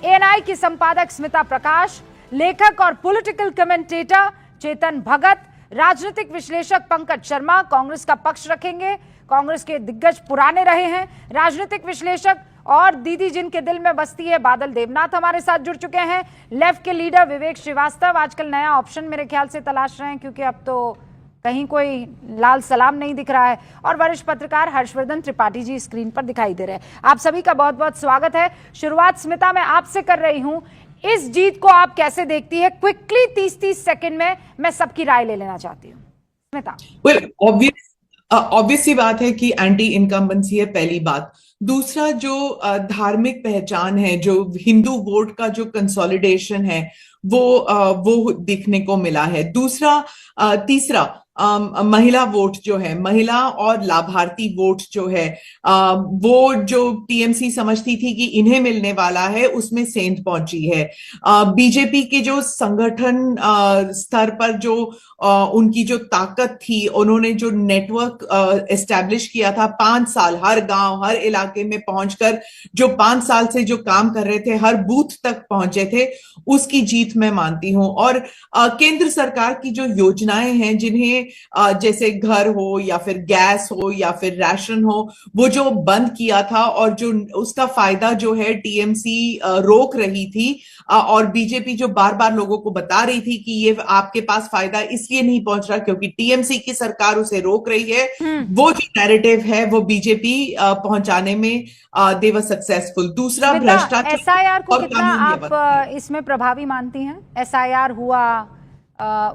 एएनआई की संपादक स्मिता प्रकाश, लेखक और पॉलिटिकल कमेंटेटर चेतन भगत, राजनीतिक विश्लेषक पंकज शर्मा कांग्रेस का पक्ष रखेंगे। कांग्रेस के दिग्गज पुराने रहे हैं राजनीतिक विश्लेषक और दीदी जिनके दिल में बसती है बादल देवनाथ हमारे साथ जुड़ चुके हैं। लेफ्ट के लीडर विवेक श्रीवास्तव आजकल नया ऑप्शन मेरे ख्याल से तलाश रहे हैं, क्योंकि अब तो कहीं कोई लाल सलाम नहीं दिख रहा है। और वरिष्ठ पत्रकार हर्षवर्धन त्रिपाठी जी स्क्रीन पर दिखाई दे रहे हैं। आप सभी का बहुत बहुत स्वागत है। शुरुआत स्मिता मैं आपसे कर रही हूं, इस जीत को आप कैसे देखती है? क्विकली 30-30 सेकंड में मैं सबकी राय ले लेना चाहती हूँ। स्मिता। वेल ऑब्वियस सी बात है कि एंटी इनकम्बेंसी है, पहली बात। दूसरा जो धार्मिक पहचान है, जो हिंदू वोट का जो कंसोलिडेशन है वो दिखने को मिला है। तीसरा महिला वोट जो है, महिला और लाभार्थी वोट जो है, वो जो टीएमसी समझती थी कि इन्हें मिलने वाला है उसमें सेंध पहुंची है। बीजेपी के जो संगठन स्तर पर जो उनकी जो ताकत थी, उन्होंने जो नेटवर्क एस्टैब्लिश किया था 5 साल, हर गांव हर इलाके में पहुंचकर जो 5 साल से जो काम कर रहे थे, हर बूथ तक पहुंचे थे, उसकी जीत मैं मानती हूं। और केंद्र सरकार की जो योजनाएं हैं जिन्हें जैसे घर हो या फिर गैस हो या फिर राशन हो, वो जो बंद किया था और जो उसका फायदा जो है टीएमसी रोक रही थी, और बीजेपी जो बार बार लोगों को बता रही थी कि ये आपके पास फायदा इसलिए नहीं पहुंच रहा क्योंकि टीएमसी की सरकार उसे रोक रही है, वो जो नैरेटिव है वो बीजेपी पहुंचाने में दे वर सक्सेसफुल। दूसरा, भ्रष्टाचार एसआईआर को और कितना कानून आप इसमें प्रभावी मानती हैं? एसआईआर हुआ,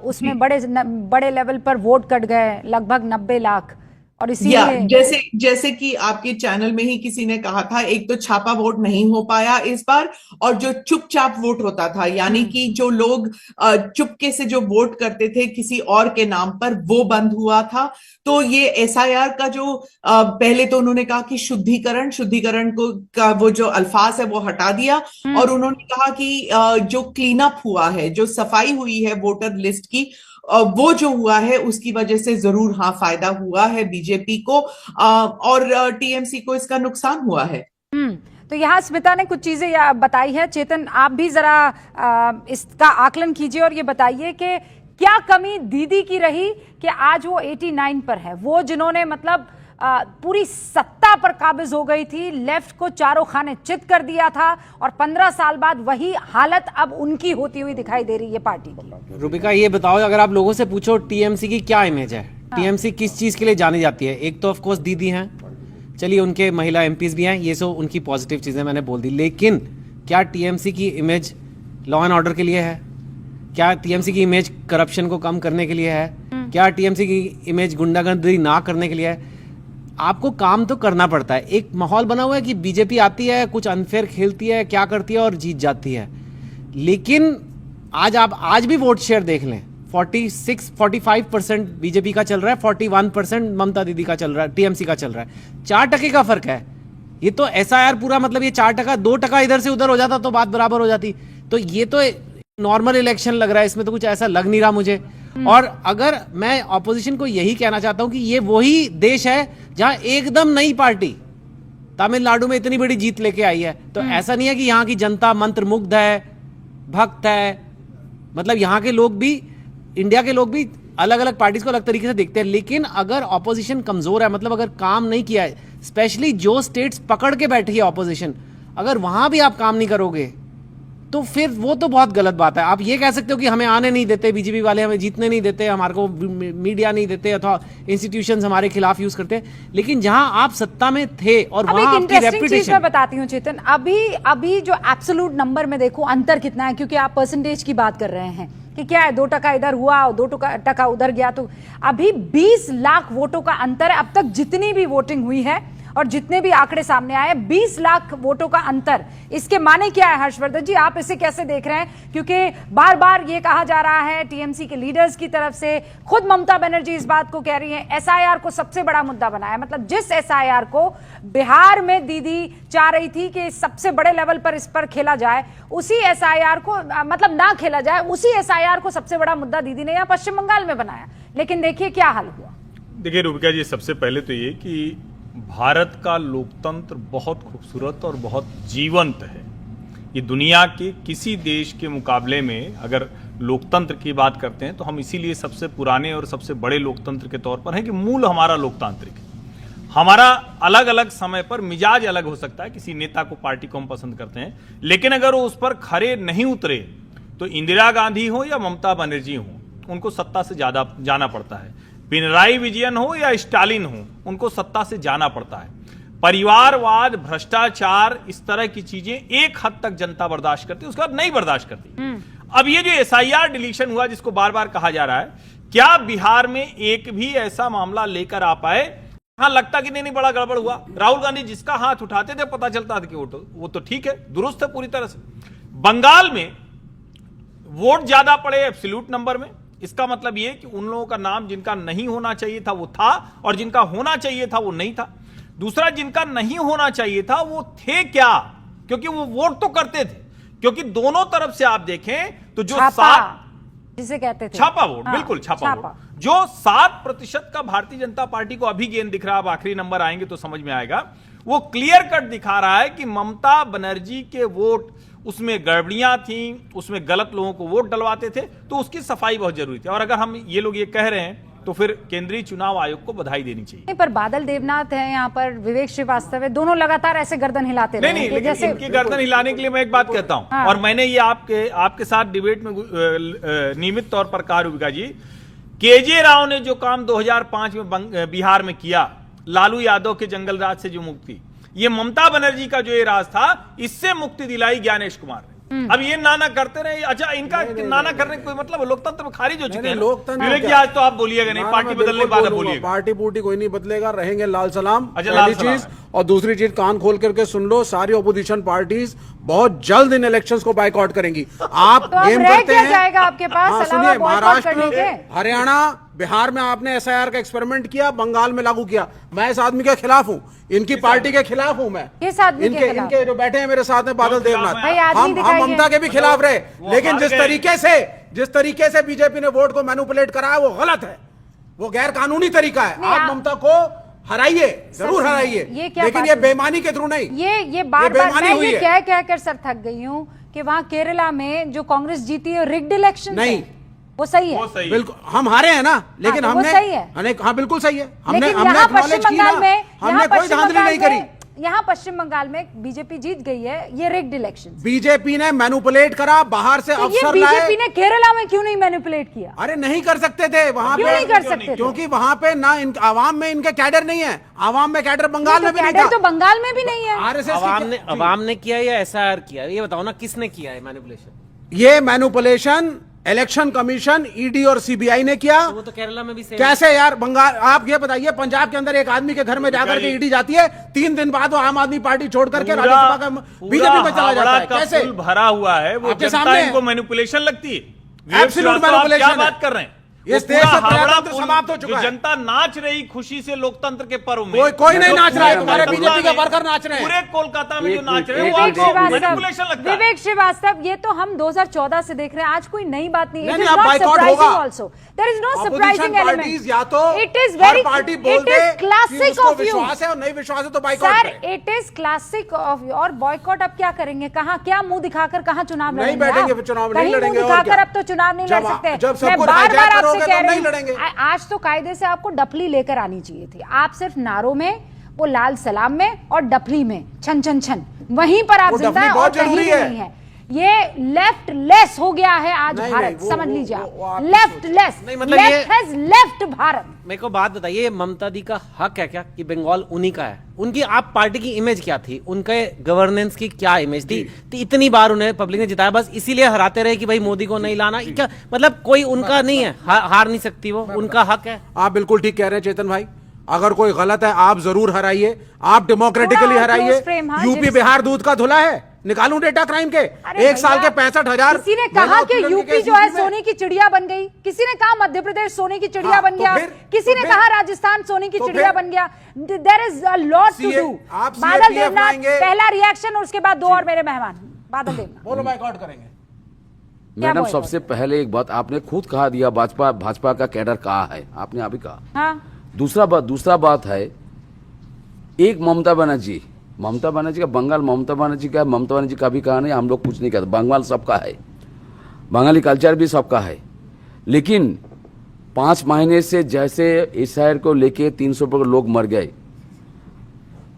उसमें बड़े लेवल पर वोट कट गए, लगभग 90 लाख, और इसीलिए जैसे कि आपके चैनल में ही किसी ने कहा था, एक तो छापा वोट नहीं हो पाया इस बार, और जो चुपचाप वोट होता था, यानी कि जो लोग चुपके से जो वोट करते थे किसी और के नाम पर, वो बंद हुआ था। तो ये एसआईआर का जो पहले तो उन्होंने कहा कि शुद्धिकरण को का वो जो अल्फाज है वो हटा दिया, और उन्होंने कहा कि जो क्लीन अप हुआ है, जो सफाई हुई है वोटर लिस्ट की, वो जो हुआ है उसकी वजह से जरूर फायदा हुआ है बीजेपी को, और टीएमसी को इसका नुकसान हुआ है। तो यहाँ स्मिता ने कुछ चीजें बताई है। चेतन, आप भी जरा इसका आकलन कीजिए और ये बताइए कि क्या कमी दीदी की रही कि आज वो 89 पर है, वो जिन्होंने मतलब पूरी सत्ता पर काबिज हो गई थी, लेफ्ट को चारों खाने चित कर दिया था, और 15 साल बाद वही हालत अब उनकी होती हुई दिखाई दे रही है पार्टी की। रूबिका, ये बताओ, अगर आप लोगों से पूछो टीएमसी की क्या इमेज है, टीएमसी किस चीज के लिए जानी जाती है? एक तो ऑफ कोर्स दीदी हैं, चलिए उनके महिला एमपीज भी हैं, ये सो उनकी पॉजिटिव चीजें मैंने बोल दी, लेकिन क्या टीएमसी की इमेज लॉ एंड ऑर्डर के लिए है? क्या टीएमसी की इमेज करप्शन को कम करने के लिए है? क्या टीएमसी की इमेज गुंडागर्दी ना करने के लिए है? आपको काम तो करना पड़ता है। एक माहौल बना हुआ है कि बीजेपी आती है, कुछ अनफेयर खेलती है, क्या करती है और जीत जाती है, लेकिन आज भी वोट शेयर देख लें, 46-45% बीजेपी का चल रहा है, 41% ममता दीदी का चल रहा है, टीएमसी का चल रहा है, 4% का फर्क है। ये तो एसआईआर पूरा मतलब ये 4%, 2% इधर से उधर हो जाता तो बात बराबर हो जाती। तो ये तो नॉर्मल इलेक्शन लग रहा है, इसमें तो कुछ ऐसा लग नहीं रहा मुझे। और अगर मैं ऑपोजिशन को यही कहना चाहता हूं कि ये वही देश है जहां एकदम नई पार्टी तमिलनाडु में इतनी बड़ी जीत लेके आई है, तो ऐसा नहीं है कि यहां की जनता मंत्रमुग्ध है, भक्त है, मतलब यहां के लोग भी, इंडिया के लोग भी अलग अलग पार्टीज को अलग तरीके से देखते हैं। लेकिन अगर ऑपोजिशन कमजोर है, मतलब अगर काम नहीं किया है, स्पेशली जो स्टेट्स पकड़ के बैठी है ऑपोजिशन, अगर वहां भी आप काम नहीं करोगे तो फिर वो तो बहुत गलत बात है। आप ये कह सकते हो कि हमें आने नहीं देते बीजेपी वाले, हमें जीतने नहीं देते, हमारे को मीडिया नहीं देते, अथवा इंस्टीट्यूशंस हमारे खिलाफ यूज करते हैं, लेकिन जहां आप सत्ता में थे और वहां आपकी रेपुटेशन। मैं बताती हूँ चेतन, अभी जो एब्सोल्यूट नंबर में देखो अंतर कितना है, क्योंकि आप परसेंटेज की बात कर रहे हैं कि क्या है, 2% इधर हुआ और 2% उधर गया, तो अभी 20 लाख वोटों का अंतर है। अब तक जितनी भी वोटिंग हुई है और जितने भी आंकड़े सामने आए, 20 लाख वोटों का अंतर। इसके माने क्या है हर्षवर्धन जी, आप इसे कैसे देख रहे हैं? क्योंकि बार बार ये कहा जा रहा है टीएमसी के लीडर्स की तरफ से, खुद ममता बनर्जी इस बात को कह रही है, एसआईआर को सबसे बड़ा मुद्दा बनाया। मतलब जिस एसआईआर को बिहार में दीदी चाह रही थी कि सबसे बड़े लेवल पर इस पर खेला जाए, उसी एसआईआर को मतलब ना खेला जाए, उसी एसआईआर को सबसे बड़ा मुद्दा दीदी ने यहाँ पश्चिम बंगाल में बनाया। लेकिन देखिए क्या हाल हुआ। देखिए रूबिका जी, सबसे पहले तो ये कि भारत का लोकतंत्र बहुत खूबसूरत और बहुत जीवंत है। ये दुनिया के किसी देश के मुकाबले में अगर लोकतंत्र की बात करते हैं तो हम इसीलिए सबसे पुराने और सबसे बड़े लोकतंत्र के तौर पर हैं कि मूल हमारा लोकतांत्रिक है। हमारा अलग अलग समय पर मिजाज अलग हो सकता है, किसी नेता को, पार्टी को हम पसंद करते हैं, लेकिन अगर वो उस पर खरे नहीं उतरे तो इंदिरा गांधी हो या ममता बनर्जी हो, उनको सत्ता से ज्यादा जाना पड़ता है। पिनराई विजयन हो या स्टालिन हो, उनको सत्ता से जाना पड़ता है। परिवारवाद, भ्रष्टाचार, इस तरह की चीजें एक हद तक जनता बर्दाश्त करती है, उसके बाद नहीं बर्दाश्त करती। अब ये जो एसआईआर डिलीशन हुआ जिसको बार बार कहा जा रहा है, क्या बिहार में एक भी ऐसा मामला लेकर आ पाए? हाँ, लगता कि नहीं बड़ा गड़बड़ हुआ। राहुल गांधी जिसका हाथ उठाते थे पता चलता था कि वो तो ठीक है, दुरुस्त है पूरी तरह से। बंगाल में वोट ज्यादा पड़े एब्सोल्यूट नंबर में, इसका मतलब यह कि उन लोगों का नाम जिनका नहीं होना चाहिए था वो था, और जिनका होना चाहिए था वो नहीं था। दूसरा, जिनका नहीं होना चाहिए था वो थे क्या, क्योंकि वो वोट तो करते थे, क्योंकि दोनों तरफ से आप देखें तो जो जिसे कहते थे छापा वोट, बिल्कुल छापा वोट, जो 7% का भारतीय जनता पार्टी को अभी गेंद दिख रहा है, अब आखिरी नंबर आएंगे तो समझ में आएगा, वो क्लियर कट दिखा रहा है कि ममता बनर्जी के वोट, उसमें गड़बड़ियां थी, उसमें गलत लोगों को वोट डलवाते थे, तो उसकी सफाई बहुत जरूरी थी। और अगर हम ये लोग ये कह रहे हैं तो फिर केंद्रीय चुनाव आयोग को बधाई देनी चाहिए। पर बादल देवनाथ है यहाँ पर, विवेक श्रीवास्तव है, दोनों लगातार ऐसे गर्दन हिलाते रहे नहीं, कि लेकिन जैसे इनकी गर्दन हिलाने के लिए मैं एक बात कहता हूं, हाँ। और मैंने ये आपके साथ डिबेट में नियमित तौर पर कहा रूबिका जी, केजे राव ने जो काम 2005 में बिहार में किया, लालू यादव के जंगल राज से जो मुक्ति, ये ममता बनर्जी का जो ये राज था, इससे मुक्ति दिलाई ज्ञानेश कुमार ने। अब ये नाना करते रहे, अच्छा इनका नाना करने का कोई मतलब, लोकतंत्र में खारिज हो चुके हैं। विवेक जी आज तो आप बोलिएगा नहीं, पार्टी बदलने के बाद बोलिएगा। पार्टी पूर्टी कोई नहीं बदलेगा, रहेंगे लाल सलाम। अच्छा, लाल सलाम चीज, और दूसरी चीज कान खोल करके सुन लो, सारी ऑपोजिशन पार्टीज बहुत जल्द इन इलेक्शंस को बाइकआउट करेंगी। आप तो गेम रह करते क्या हैं, जाएगा आपके पास? हाँ, अलावा सुनिए, boycott करने के? महाराष्ट्र, हरियाणा, बिहार में आपने एसआईआर का एक्सपेरिमेंट किया, बंगाल में लागू किया। मैं इस आदमी के खिलाफ हूँ, इनकी पार्टी के खिलाफ हूँ मैं। किस आदमी के खिलाफ? इनके जो बैठे हैं मेरे साथ में बादल देवनाथ, भाई आदमी हम दिखाइए। ममता के भी खिलाफ रहे, लेकिन जिस तरीके से बीजेपी ने वोट को मैनिपुलेट करा है वो गलत है, वो गैर कानूनी तरीका है। आप ममता को हराइए, जरूर हराइए, लेकिन ये बेईमानी के थ्रू नहीं। ये बार मैं ये कह कर सर थक गई हूँ कि वहाँ केरला में जो कांग्रेस जीती है रिग्ड इलेक्शन नहीं, वो सही है। बिल्कुल हम हारे हैं ना, लेकिन हमने सही है। हाँ बिल्कुल सही है, हमने यहाँ पश्चिम एक्नॉलेज किया, बंगाल में, हमने कोई धांधली नहीं करी। यहाँ पश्चिम बंगाल में बीजेपी जीत गई है, ये रिग्ड इलेक्शन। बीजेपी ने मैनिपुलेट करा, बाहर से अफसर लाए। बीजेपी ने केरला में क्यों नहीं मैनिपुलेट किया? अरे नहीं कर सकते थे वहां पे, क्यों नहीं कर सकते थे? क्योंकि वहां पे ना आवाम में इनके कैडर नहीं है, आवाम में कैडर बंगाल में भी नहीं था। तो बंगाल में भी नहीं है। आरएसएस अवाम ने किया या एसआईआर किया, ये बताओ ना, किसने किया है मैनिपुलेशन? ये मैनिपुलेशन इलेक्शन कमीशन, ईडी और सीबीआई ने किया। वो तो केरला में भी कैसे यार? बंगाल, आप ये बताइए, पंजाब के अंदर एक आदमी के घर में जाकर के ईडी जाती है, 3 दिन बाद वो आम आदमी पार्टी छोड़ करके राज्यसभा का बीजेपी में चला जाता है। कैसे? भरा हुआ है वो, जनता इनको मैनिपुलेशन लगती है। Absolute manipulation. क्या बात कर रहे हैं? इस देश से प्रजातंत्र समाप्त हो चुका है। जनता नाच रही खुशी से लोकतंत्र के पर्व में, कोई नहीं नाच रहा है, तुम्हारे बीजेपी के वर्कर नाच रहे हैं। पूरे कोलकाता में जो नाच रहे हैं वो आपको मैनिपुलेशन लगता है। विवेक श्रीवास्तव, ये तो हम 2014 से देख रहे हैं, आज कोई नई बात नहीं है। नहीं, bike out also there is no surprising element. या तो इट इज वेरी पार्टी बोल दे क्लासिक ऑफ यू, विश्वास है और नहीं विश्वास है तो boycott sir. It is classic of you. और बॉयकॉट अब क्या करेंगे? कहाँ, क्या मुंह दिखाकर कहाँ चुनाव लड़ेंगे? नहीं बैठेंगे, चुनाव नहीं लड़ेंगे। दिखाकर अब तो चुनाव नहीं लड़ सकते। जब सब कुछ बार-बार आपसे कह रही नहीं लड़ेंगे। आज तो कायदे से आपको डफली लेकर आनी चाहिए थी। आप सिर्फ नारों में, वो लाल सलाम में और डफली में छन छन छन, वहीं पर आप जिंदा हैं और कहीं भी नहीं है। ये लेफ्ट लेस हो गया है आज भारत, समझ लीजिए आप। Left less, left has left Bharat. मेरे को बात बताइए, ममता दी का हक है क्या कि बंगाल उन्हीं का है? उनकी आप पार्टी की इमेज क्या थी, उनके गवर्नेंस की क्या इमेज थी? तो इतनी बार उन्हें पब्लिक ने जिताया, बस इसीलिए हराते रहे कि भाई मोदी को नहीं लाना। क्या मतलब, कोई उनका नहीं है, हार नहीं सकती वो, उनका हक है। आप बिल्कुल ठीक कह रहे हैं चेतन भाई, अगर कोई गलत है आप जरूर हराइए, आप डेमोक्रेटिकली हराइए। यूपी बिहार दूध का धुला है, निकालूं डेटा क्राइम के 1 साल के 65,000। किसी ने कहा कि यूपी जो है सोने की चिड़िया बन गई, किसी ने कहा मध्य प्रदेश सोने की चिड़िया बन गया, किसी ने कहा राजस्थान सोने की चिड़िया बन गया। There is a lot to do. Badal Devnath पहला रिएक्शन, और उसके बाद 2 और मेरे मेहमान। बादल देवनाथ बोलो, बाइकआउट करेंगे। मैडम सबसे पहले एक बात आपने खुद कहा दिया, भाजपा का कैडर कहा है, आपने अभी कहा। हाँ। दूसरा बात है, एक ममता बनर्जी का बंगाल, ममता बनर्जी का, ममता बनर्जी का भी कहा नहीं, हम लोग कुछ नहीं कहते। बंगाल सबका है, बंगाली कल्चर भी सबका है, लेकिन 5 महीने से जैसे एसआईआर को लेके 300 पर लोग मर गए,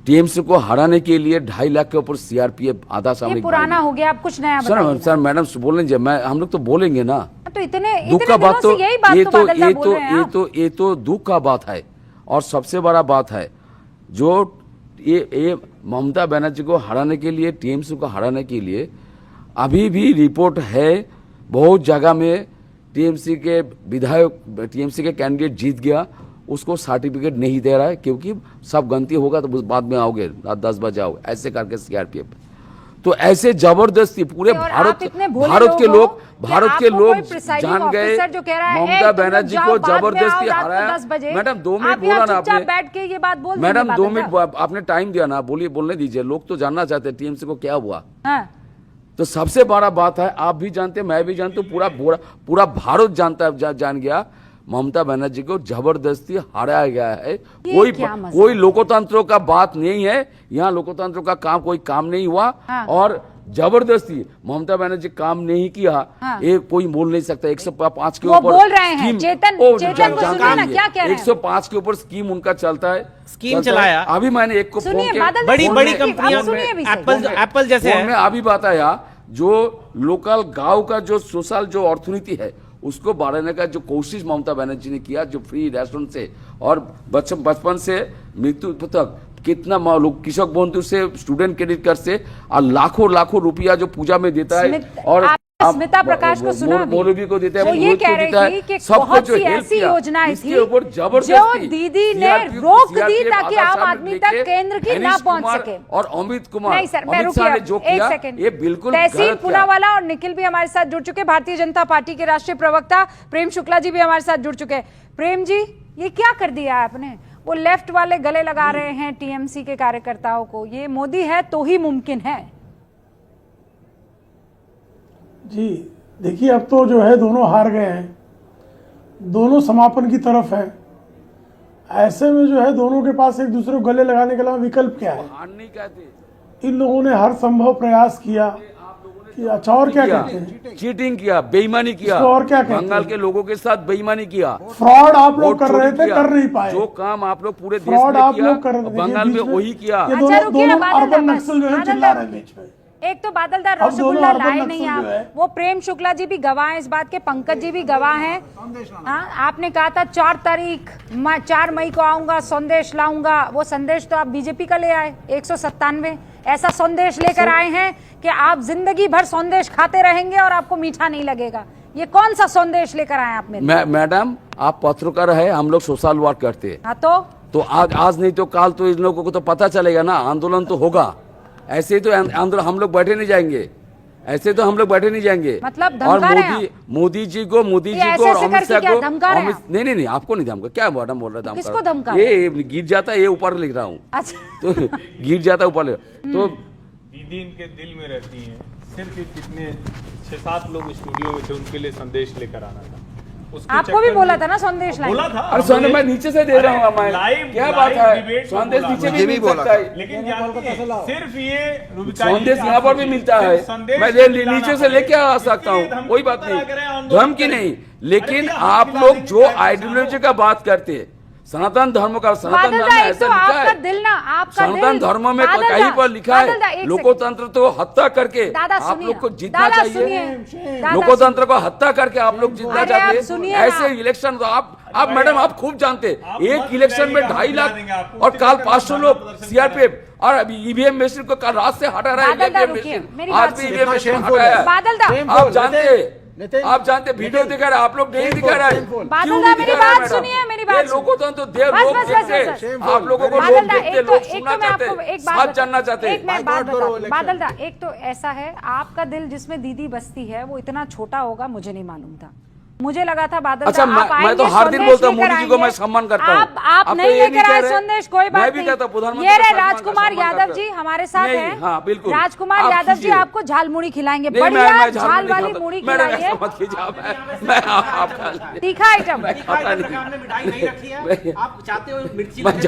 टीएमसी को हराने के लिए 2.5 लाख के ऊपर सीआरपीएफ आधा सामरिक पुराना हो गया, अब कुछ नया बताइए। सर मैडम बोल लीजिए, हम लोग तो बोलेंगे ना। तो इतने दुख का बात तो ये तो दुख का बात है। और सबसे बड़ा बात है, जो ये ममता बनर्जी को हराने के लिए, टीएमसी को हराने के लिए अभी भी रिपोर्ट है बहुत जगह में टीएमसी के विधायक, टीएमसी के कैंडिडेट जीत गया, उसको सर्टिफिकेट नहीं दे रहा है, क्योंकि सब गलती होगा तो बाद में आओगे, रात 10 बजे आओगे, ऐसे करके सीआरपीएफ। तो ऐसे जबरदस्ती पूरे भारत के लोग जान गए ममता बनर्जी को जबरदस्ती हराया। मैडम 2 मिनट बोला ना आपने, बैठ के ये बात बोल, मैडम 2 मिनट आपने टाइम दिया ना, बोलने दीजिए, लोग तो जानना चाहते हैं टीएमसी को क्या हुआ। तो सबसे बड़ा बात है, आप भी जानते, मैं भी जानता हूँ, पूरा भारत जानता है, जान गया ममता बनर्जी को जबरदस्ती हराया गया है। कोई लोकतंत्र का बात नहीं है यहाँ, लोकतंत्र का कोई काम नहीं हुआ। और जबरदस्ती ममता बनर्जी काम नहीं किया, ये कोई बोल नहीं सकता। 105 के वो ऊपर बोल रहे हैं चेतन को सुनिए ना क्या कह रहे हैं। 105 के ऊपर स्कीम उनका चलता है, स्कीम चलाया। अभी मैंने एक को बड़ी बड़ी कंपनियां एप्पल जैसे मैं अभी बताया, जो लोकल गांव का जो सोशल जो अर्थनीति है उसको बढ़ाने का जो कोशिश ममता बनर्जी ने किया, जो फ्री राशन से और बचपन से मृत्यु तक कितना लोग कृषक बंधु से स्टूडेंट क्रेडिट कार्ड से और लाखों रुपया जो पूजा में देता है, और स्मिता प्रकाश को सुना, मौलवी को देता है, वो ये कह रही थी कि बहुत सी ऐसी योजनाएं थी जो दीदी ने रोक दी ताकि आम आदमी तक केंद्र की ना पहुंच सके। और अमित कुमार, नहीं सर, मैं रुकिए जो किया ये बिल्कुल तहसील पूनावाला और निखिल भी हमारे साथ जुड़ चुके, भारतीय जनता पार्टी के राष्ट्रीय प्रवक्ता प्रेम शुक्ला जी भी हमारे साथ जुड़ चुके। प्रेम जी, ये क्या कर दिया आपने? वो लेफ्ट वाले गले लगा रहे हैं टीएमसी के कार्यकर्ताओं को, ये मोदी है तो ही मुमकिन है। जी देखिए, अब तो जो है दोनों हार गए हैं, दोनों समापन की तरफ है। ऐसे में जो है दोनों के पास एक दूसरे को गले लगाने के अलावा विकल्प क्या है? इन लोगों ने हर संभव प्रयास किया कि अच्छा, और क्या कहते हैं? चीटिंग किया, बेईमानी किया, और क्या कहते हैं? बंगाल के लोगों के साथ बेईमानी किया, फ्रॉड आप लोग कर रहे थे, कर नहीं पाए। जो काम आप लोग पूरे देश फ्रॉड में आप किया, लोग कर रहे थे, बंगाल में वही किया। दोनों अर्बन नक्सल जो है चिल्ला रहे बीच में। एक तो बादलदार रसगुल्ला लाए नहीं आप, वो प्रेम शुक्ला जी भी गवाह हैं इस बात के, पंकज जी भी गवाह हैं। हाँ, आपने कहा था 4 मई को आऊंगा, संदेश लाऊंगा, वो संदेश तो आप बीजेपी का ले आए। 197 ऐसा संदेश लेकर आए हैं कि आप जिंदगी भर संदेश खाते रहेंगे और आपको मीठा नहीं लगेगा। ये कौन सा संदेश लेकर आए आप मेरे? मैडम, आप पत्रकार है, हम लोग सोशल वर्क करते हैं। हाँ, तो आज नहीं तो कल तो इन लोगों को तो पता चलेगा ना, आंदोलन तो होगा। ऐसे ही तो आंदोलन हम लोग बैठे नहीं जाएंगे, ऐसे तो हम लोग बैठे नहीं जाएंगे। मतलब और मोदी जी को और अमित शाह को नहीं आपको नहीं धमका। क्या मैडम बोल रहा किसको धमका? ये गिर जाता है, ये ऊपर लिख रहा हूँ। अच्छा। तो गिर जाता है ऊपर। तो दीदी इनके दिल में रहती हैं। सिर्फ कितने 6-7 लोग स्टूडियो में थे, उनके लिए संदेश लेकर आना था। आपको भी बोला था ना संदेश लाइन? बोला था। अरे संदेश मैं नीचे से दे रहा हूँ, क्या बात है? संदेश नीचे भी मिल सकता है, लेकिन सिर्फ ये संदेश यहाँ पर भी मिलता है। मैं नीचे से लेके आ सकता हूँ, कोई बात नहीं, धमकी नहीं। लेकिन आप लोग जो आइडियोलॉजी का बात करते हैं, सनातन धर्म का, सनातन धर्म में ऐसा लिखा है, सनातन धर्म में कहीं पर लिखा है लोकतंत्र तो हत्या करके आप लोग को जीतना चाहिए, लोकतंत्र को हत्या करके आप लोग जीतना चाहते हैं। ऐसे इलेक्शन तो आप मैडम आप खूब जानते, एक इलेक्शन में 2.5 लाख और कल 500 लोग सीआरपीएफ, और अभी ईवीएम मशीन को कल रात से हटा रहा है, आज भी ईवीएम मशीन हटाया। आप जानते वीडियो दिखा रहे, आप लोग नहीं दिखा रहे। मेरी बात सुनिए, मेरी बात लोकतंत्र तो लोग देखते, आप लोगों को लोग देखते, लोग सुनना चाहते, साथ जानना चाहते। बादलदा, एक तो ऐसा है, आपका दिल जिसमें दीदी बसती है वो इतना छोटा होगा, मुझे नहीं मालूम था। मुझे लगा था बादल अच्छा, मैं तो हर दिन बोलता हूँ मोदी जी को मैं सम्मान करता हूँ। आप नहीं लेकर आए संदेश, कोई बात नहीं। ये रहे राजकुमार यादव जी हमारे साथ हैं। हाँ, बिल्कुल। राजकुमार यादव जी आपको झाल मुड़ी खिलाएंगे, बढ़िया झाल वाली मुड़ी खिलाइए, तीखा आइटम।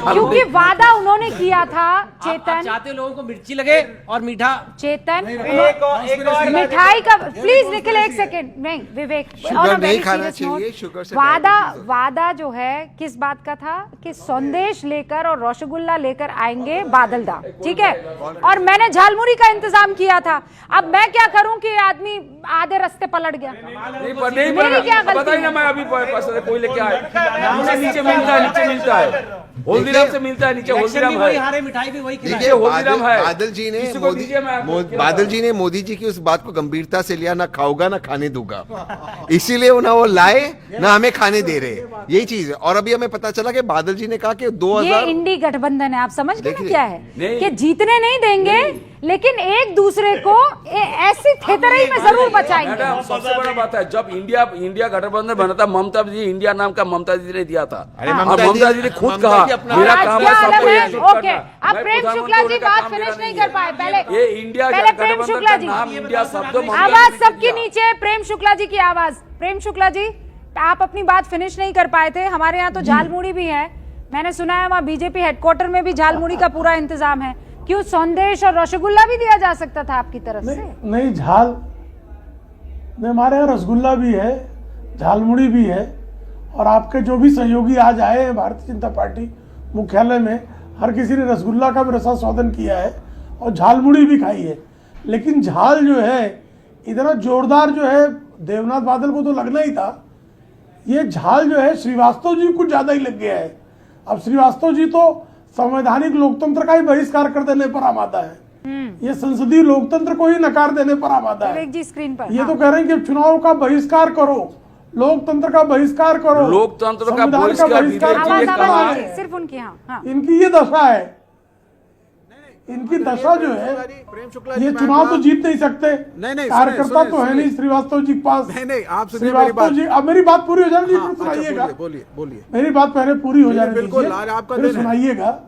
क्योंकि वादा उन्होंने किया था चेतन, चाहते लोगों को मिर्ची लगे और मीठा। चेतन मिठाई का प्लीज निकल, एक सेकेंड। नहीं विवेक, खाना चाहिए शुगर से। वादा जो है किस बात का था कि संदेश लेकर और रसगुल्ला लेकर आएंगे बादलदा, ठीक है, और मैंने झालमुड़ी का इंतजाम किया था। अब मैं क्या करूं कि आदमी आधे रास्ते पलट गया? मेरी क्या गलती है? मैं अभी कोई लेके आया, नीचे मिलता है हल्दीराम से मिलता है, नीचे हल्दीराम है, मिठाई भी वही नीचे हल्दीराम है। बादल जी ने मोदी जी की उस बात को गंभीरता से लिया, ना खाऊंगा ना खाने दूंगा, इसीलिए ना वो लाए ना हमें खाने दे रहे, यही चीज है। और अभी हमें पता चला कि बादल जी ने कहा कि 2000 ये इंडी गठबंधन है, आप समझ गए ना क्या है कि जीतने नहीं देंगे लेकिन एक दूसरे को ऐसी थेतरई में जरूर बचाएंगे। सबसे बड़ा बात है, जब इंडिया गठबंधन बना था, ममता जी इंडिया नाम का ममता जी ने दिया था, और ममता जी ने खुद कहा मेरा काम है सबको। ओके, अब प्रेम शुक्ला जी बात फिनिश नहीं कर पाए, पहले इंडिया प्रेम शुक्ला जी, इंडिया शब्द आवाज सबकी नीचे, प्रेम शुक्ला जी की आवाज। प्रेम शुक्ला जी, आप अपनी बात फिनिश नहीं कर पाए थे। हमारे यहाँ तो झालमुड़ी भी है, मैंने सुना है वहाँ बीजेपी हेडक्वार्टर में भी झालमुड़ी का पूरा इंतजाम है। क्यों संदेश और रसगुल्ला भी दिया जा सकता था आपकी तरफ से? नहीं, झाल नहीं, हमारे यहाँ रसगुल्ला भी है, झालमुड़ी भी है, और आपके जो भी सहयोगी आज आए हैं भारतीय जनता पार्टी मुख्यालय में, हर किसी ने रसगुल्ला का भी रसास्वादन किया है और झालमुड़ी भी खाई है। लेकिन झाल जो है इतना जोरदार जो है, देवनाथ बादल को तो लगना ही था, ये झाल जो है श्रीवास्तव जी को कुछ ज्यादा ही लग गया है। अब श्रीवास्तव जी तो संवैधानिक लोकतंत्र का ही बहिष्कार कर देने पर आमादा है, ये संसदीय लोकतंत्र को ही नकार देने पर आमादा है। जी स्क्रीन पर ये तो कह रहे हैं कि चुनाव का बहिष्कार करो, लोकतंत्र का बहिष्कार करो, लोकतंत्र का बहिष्कार सिर्फ उनकी। हाँ, इनकी ये दशा है, इनकी दशा जो है, ये चुनाव तो जीत नहीं सकते, कार्यकर्ता तो है नहीं श्रीवास्तव जी के पास। नहीं, आप श्रीवास्तव जी, अब मेरी बात पूरी हो जाने दीजिए, फिर सुनाइएगा। बोलिए मेरी बात पहले पूरी हो जाने बिल्कुल, दीजिए, आपका फिर सुनाइएगा।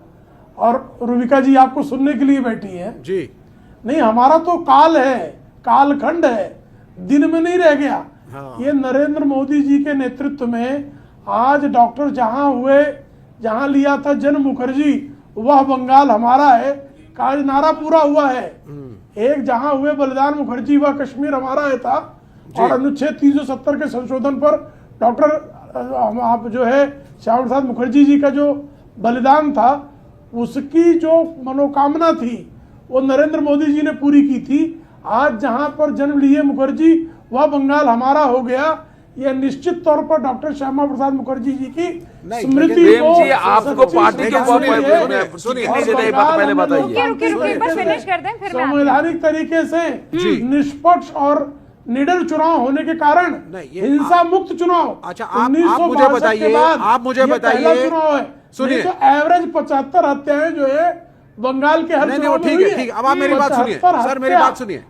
और रूबिका जी आपको सुनने के लिए बैठी है जी। नहीं, हमारा तो काल है, कालखंड है, दिन में नहीं रह गया। ये नरेंद्र मोदी जी के नेतृत्व में आज डॉक्टर जहां लिया था जन मुखर्जी, वह बंगाल हमारा है का नारा पूरा हुआ है। एक जहां हुए बलिदान मुखर्जी, वह कश्मीर हमारा है था, और अनुच्छेद 370 के संशोधन पर डॉक्टर आप जो है श्यामा प्रसाद मुखर्जी जी का जो बलिदान था, उसकी जो मनोकामना थी वो नरेंद्र मोदी जी ने पूरी की थी। आज जहां पर जन्म लिए मुखर्जी, वह बंगाल हमारा हो गया। यह निश्चित तौर पर डॉक्टर श्यामा प्रसाद मुखर्जी जी की स्मृति को, आपको पार्टी के पहले बताइए, संवैधानिक तरीके से निष्पक्ष और निडर चुनाव होने के कारण, हिंसा मुक्त चुनाव। अच्छा, आप मुझे बताइए चुनाव है, सुनिए, तो एवरेज 75 हत्याएं जो है बंगाल के हर नहीं, ठीक है, अब आप मेरी बात सुनिए सर, मेरी बात सुनिए।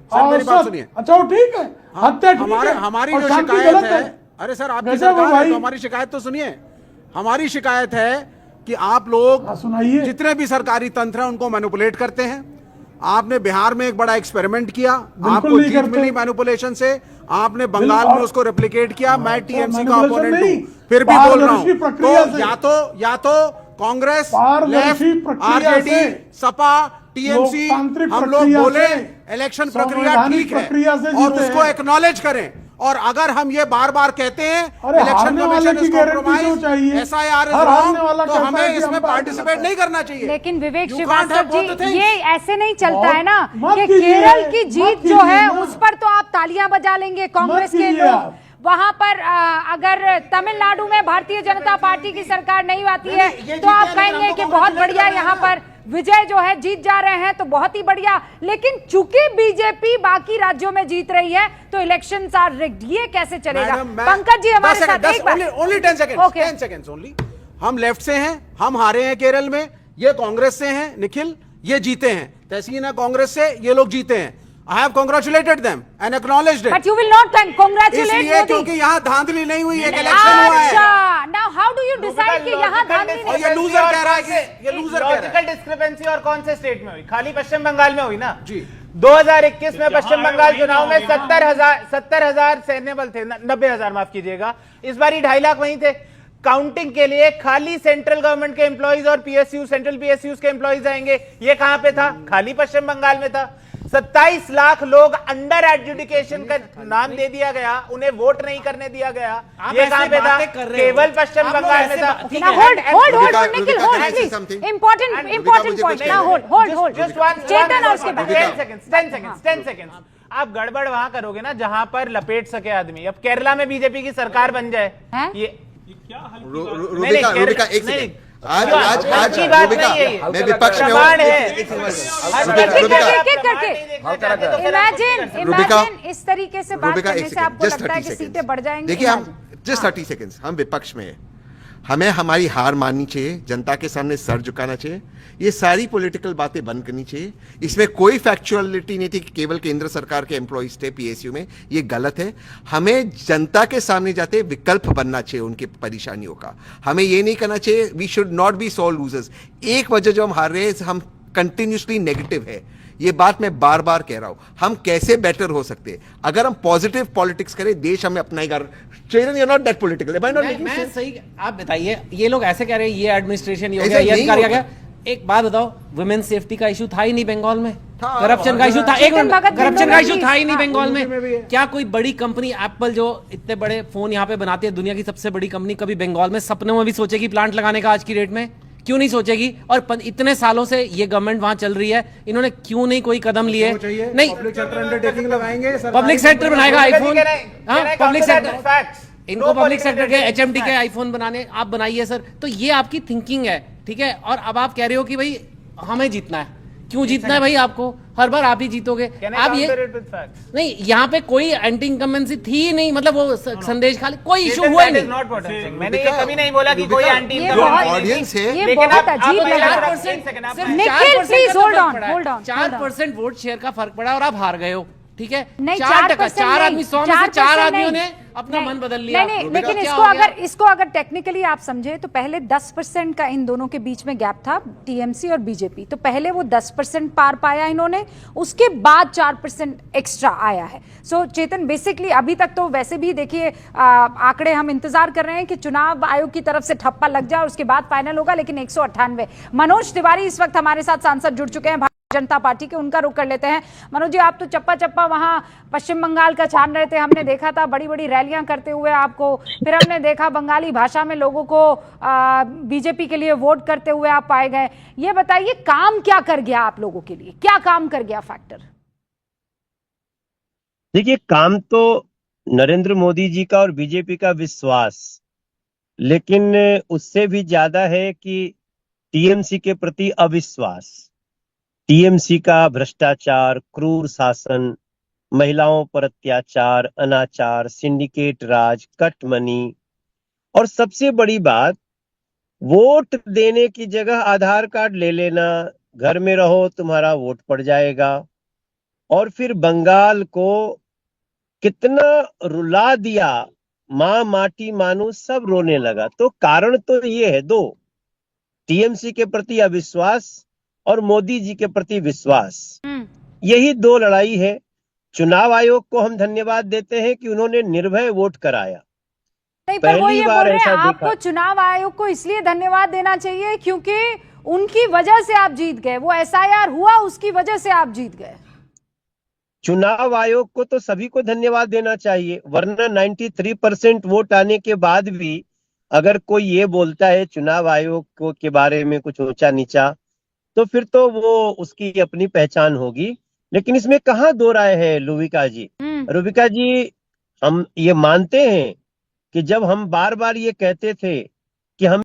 अच्छा वो ठीक है, हत्या हमारी जो शिकायत है, अरे सर आपकी सरकार है तो हमारी शिकायत तो सुनिए। हमारी शिकायत है कि आप लोग जितने भी सरकारी तंत्र हैं उनको मैनिपुलेट करते हैं। आपने बिहार में एक बड़ा एक्सपेरिमेंट किया, आपको जीत मिली मैनिपुलेशन से, आपने बंगाल में उसको रेप्लिकेट किया। मैं टीएमसी का अपोनेंट हूं, फिर भी बोल रहा हूं, तो या तो Congress, left, RJD, Sapa, TMC, हम लोग बोले इलेक्शन प्रक्रिया ठीक है और उसको एक्नॉलेज करें। और अगर हम ये बार बार कहते हैं election commission is compromise, SIR is wrong, तो हमें इसमें पार्टिसिपेट नहीं करना चाहिए। लेकिन विवेक श्रीवास्तव जी, ये ऐसे नहीं चलता है ना कि केरल की जीत जो है उस पर तो आप तालियां बजा लेंगे कांग्रेस के लोग, वहां पर अगर तमिलनाडु में भारतीय जनता पार्टी की सरकार नहीं आती है तो आप कहेंगे कि बहुत बढ़िया, यहाँ पर विजय जो है जीत जा रहे हैं तो बहुत ही बढ़िया। लेकिन चूंकि बीजेपी बाकी राज्यों में जीत रही है तो इलेक्शंस आर रिग्ड, ये कैसे चलेगा? पंकज जी हमारे साथ एक बार, ओनली 10 सेकंड्स ओनली। हम लेफ्ट से हैं, हम हारे हैं केरल में, ये कांग्रेस से हैं निखिल, ये जीते हैं। तहसीन है कांग्रेस से, ये लोग जीते हैं। I have congratulated them and acknowledged it. But you will not congratulate इसलिए क्योंकि यहाँ धांधली नहीं हुई, एक इलेक्शन हुआ है। अच्छा, now how do you decide कि यहाँ धांधली नहीं? और ये लूजर कह रहा है कि ये लूजर कह रहा है। लॉजिकल डिस्क्रिपेंसी और कौन से स्टेट में हुई? खाली पश्चिम बंगाल में हुई ना जी। 2021 में पश्चिम बंगाल चुनाव में 70,000 सैन्य बल थे, 90,000 माफ कीजिएगा। इस बार 2.5 लाख वहीं थे। काउंटिंग के लिए खाली सेंट्रल गवर्नमेंट के एम्प्लॉइज और पीएसयू, सेंट्रल पीएसयू के एम्प्लॉइज आएंगे। ये कहां पे था? खाली पश्चिम बंगाल में था। 27 लाख लोग अंडर एडजुडिकेशन का नाम दे दिया गया, उन्हें वोट नहीं करने दिया गया। ये कहां पे था? केवल पश्चिम बंगाल में था। Hold Nikhil, hold please, important point. ना होल्ड जस्ट वन, चेतन और उसके बाद 10 सेकंड्स। आप गड़बड़ वहां करोगे ना जहां पर लपेट सके आदमी। अब केरला में बीजेपी की सरकार बन जाए, ये रूबिका एक सेकंड, आज रूबिका मैं विपक्ष में इमेजिन इस तरीके से बात करने से आपको लगता है कि सीटें बढ़ जाएंगी? देखिए, हम जस्ट 30 सेकंड्स, हम विपक्ष में हैं, हमें हमारी हार माननी चाहिए, जनता के सामने सर झुकाना चाहिए, ये सारी पॉलिटिकल बातें बंद करनी चाहिए। इसमें कोई फैक्चुअलिटी नहीं थी कि केवल केंद्र सरकार के एम्प्लॉइज थे पीएसयू में, ये गलत है। हमें जनता के सामने जाते विकल्प बनना चाहिए उनकी परेशानियों का। हमें ये नहीं करना चाहिए, we should not be so losers. एक वजह जो हम हार रहे हैं, हम कंटिन्यूसली नेगेटिव है, ये बात मैं बार बार कह रहा हूं। हम कैसे बेटर हो सकते हैं? अगर हम पॉजिटिव पॉलिटिक्स करें, देश हमें अपनाएगा। Chetan, you are not that political, मैं सही, आप बताइए, ये लोग ऐसे कह रहे हैं ये एडमिनिस्ट्रेशन हो गया, ये कर गया, एक बात बताओ, वुमेन सेफ्टी का इशू था ही नहीं बंगाल में, करप्शन का इशू था, एक मिनट, करप्शन का इशू था ही नहीं बंगाल में। क्या कोई बड़ी कंपनी एप्पल जो इतने बड़े फोन यहाँ पे बनाती है, दुनिया की सबसे बड़ी कंपनी, कभी बंगाल में सपनों में भी सोचेगी प्लांट लगाने का आज की डेट में? क्यों नहीं सोचेगी? और इतने सालों से ये गवर्नमेंट वहां चल रही है, इन्होंने क्यों नहीं कोई कदम लिए? नहीं, पब्लिक सेक्टर अंडरटेकिंग लगाएंगे, पब्लिक सेक्टर बनाएगा आईफोन, पब्लिक सेक्टर, इनको पब्लिक सेक्टर के एचएमडी के आईफोन बनाने, आप बनाइए सर। तो ये आपकी थिंकिंग है, ठीक है। और अब आप कह रहे हो कि भाई हमें जीतना है, क्यों जीतना है भाई? आपको हर बार आप ही जीतोगे। आप ये नहीं, यहाँ पे कोई एंटी इनकम्बेंसी थी ही नहीं, मतलब वो संदेश खाली, कोई इशू हुआ ही नहीं। मैंने ये कभी नहीं बोला कि कोई एंटी ऑडियंस है, ये बहुत अजीब लगा। Nikhil please hold on 4% vote share का फर्क पड़ा और आप हार गए हो, ठीक है। नहीं, 4% 4 आदमी 100 में से 4 आदमियों ने अपना मन बदल लिया। नहीं, लेकिन इसको अगर टेक्निकली आप समझे तो पहले 10% का इन दोनों के बीच में गैप था, टीएमसी और बीजेपी। तो पहले वो 10% पार पाया इन्होंने, उसके बाद 4% एक्स्ट्रा आया है। सो चेतन, बेसिकली अभी तक तो वैसे भी देखिए आंकड़े हम इंतजार कर रहे हैं कि चुनाव आयोग की तरफ से ठप्पा लग जाए और उसके बाद फाइनल होगा, लेकिन 198। मनोज तिवारी इस वक्त हमारे साथ सांसद जुड़ चुके हैं जनता पार्टी के, उनका रुख कर लेते हैं। मनोज जी, आप तो चप्पा चप्पा वहां पश्चिम बंगाल का छान रहे थे, हमने देखा था बड़ी बड़ी रैलियां करते हुए आपको, फिर हमने देखा बंगाली भाषा में लोगों को बीजेपी के लिए वोट करते हुए आप पाए गए। ये बताइए काम क्या कर गया आप लोगों के लिए, क्या काम कर गया फैक्टर? देखिए, काम तो नरेंद्र मोदी जी का और बीजेपी का विश्वास, लेकिन उससे भी ज्यादा है कि टीएमसी के प्रति अविश्वास। टीएमसी का भ्रष्टाचार, क्रूर शासन, महिलाओं पर अत्याचार, अनाचार, सिंडिकेट राज, कट मनी, और सबसे बड़ी बात, वोट देने की जगह आधार कार्ड ले लेना, घर में रहो तुम्हारा वोट पड़ जाएगा। और फिर बंगाल को कितना रुला दिया, माँ माटी मानुष सब रोने लगा। तो कारण तो ये है दो, टीएमसी के प्रति अविश्वास और मोदी जी के प्रति विश्वास, यही दो लड़ाई है। चुनाव आयोग को हम धन्यवाद देते हैं कि उन्होंने निर्भय वोट कराया। नहीं, पर वो ये बोल रहे हैं आपको चुनाव आयोग को इसलिए धन्यवाद देना चाहिए क्योंकि उनकी वजह से आप जीत गए, वो एसआईआर हुआ उसकी वजह से आप जीत गए। चुनाव आयोग को तो सभी को धन्यवाद देना चाहिए, वरना 93% वोट आने के बाद भी अगर कोई ये बोलता है चुनाव आयोग को के बारे में कुछ ऊंचा नीचा, तो फिर तो वो उसकी अपनी पहचान होगी। लेकिन इसमें कहाँ दो राय है रुबिका जी? रुबिका जी, हम ये मानते हैं कि जब हम बार बार ये कहते थे कि हम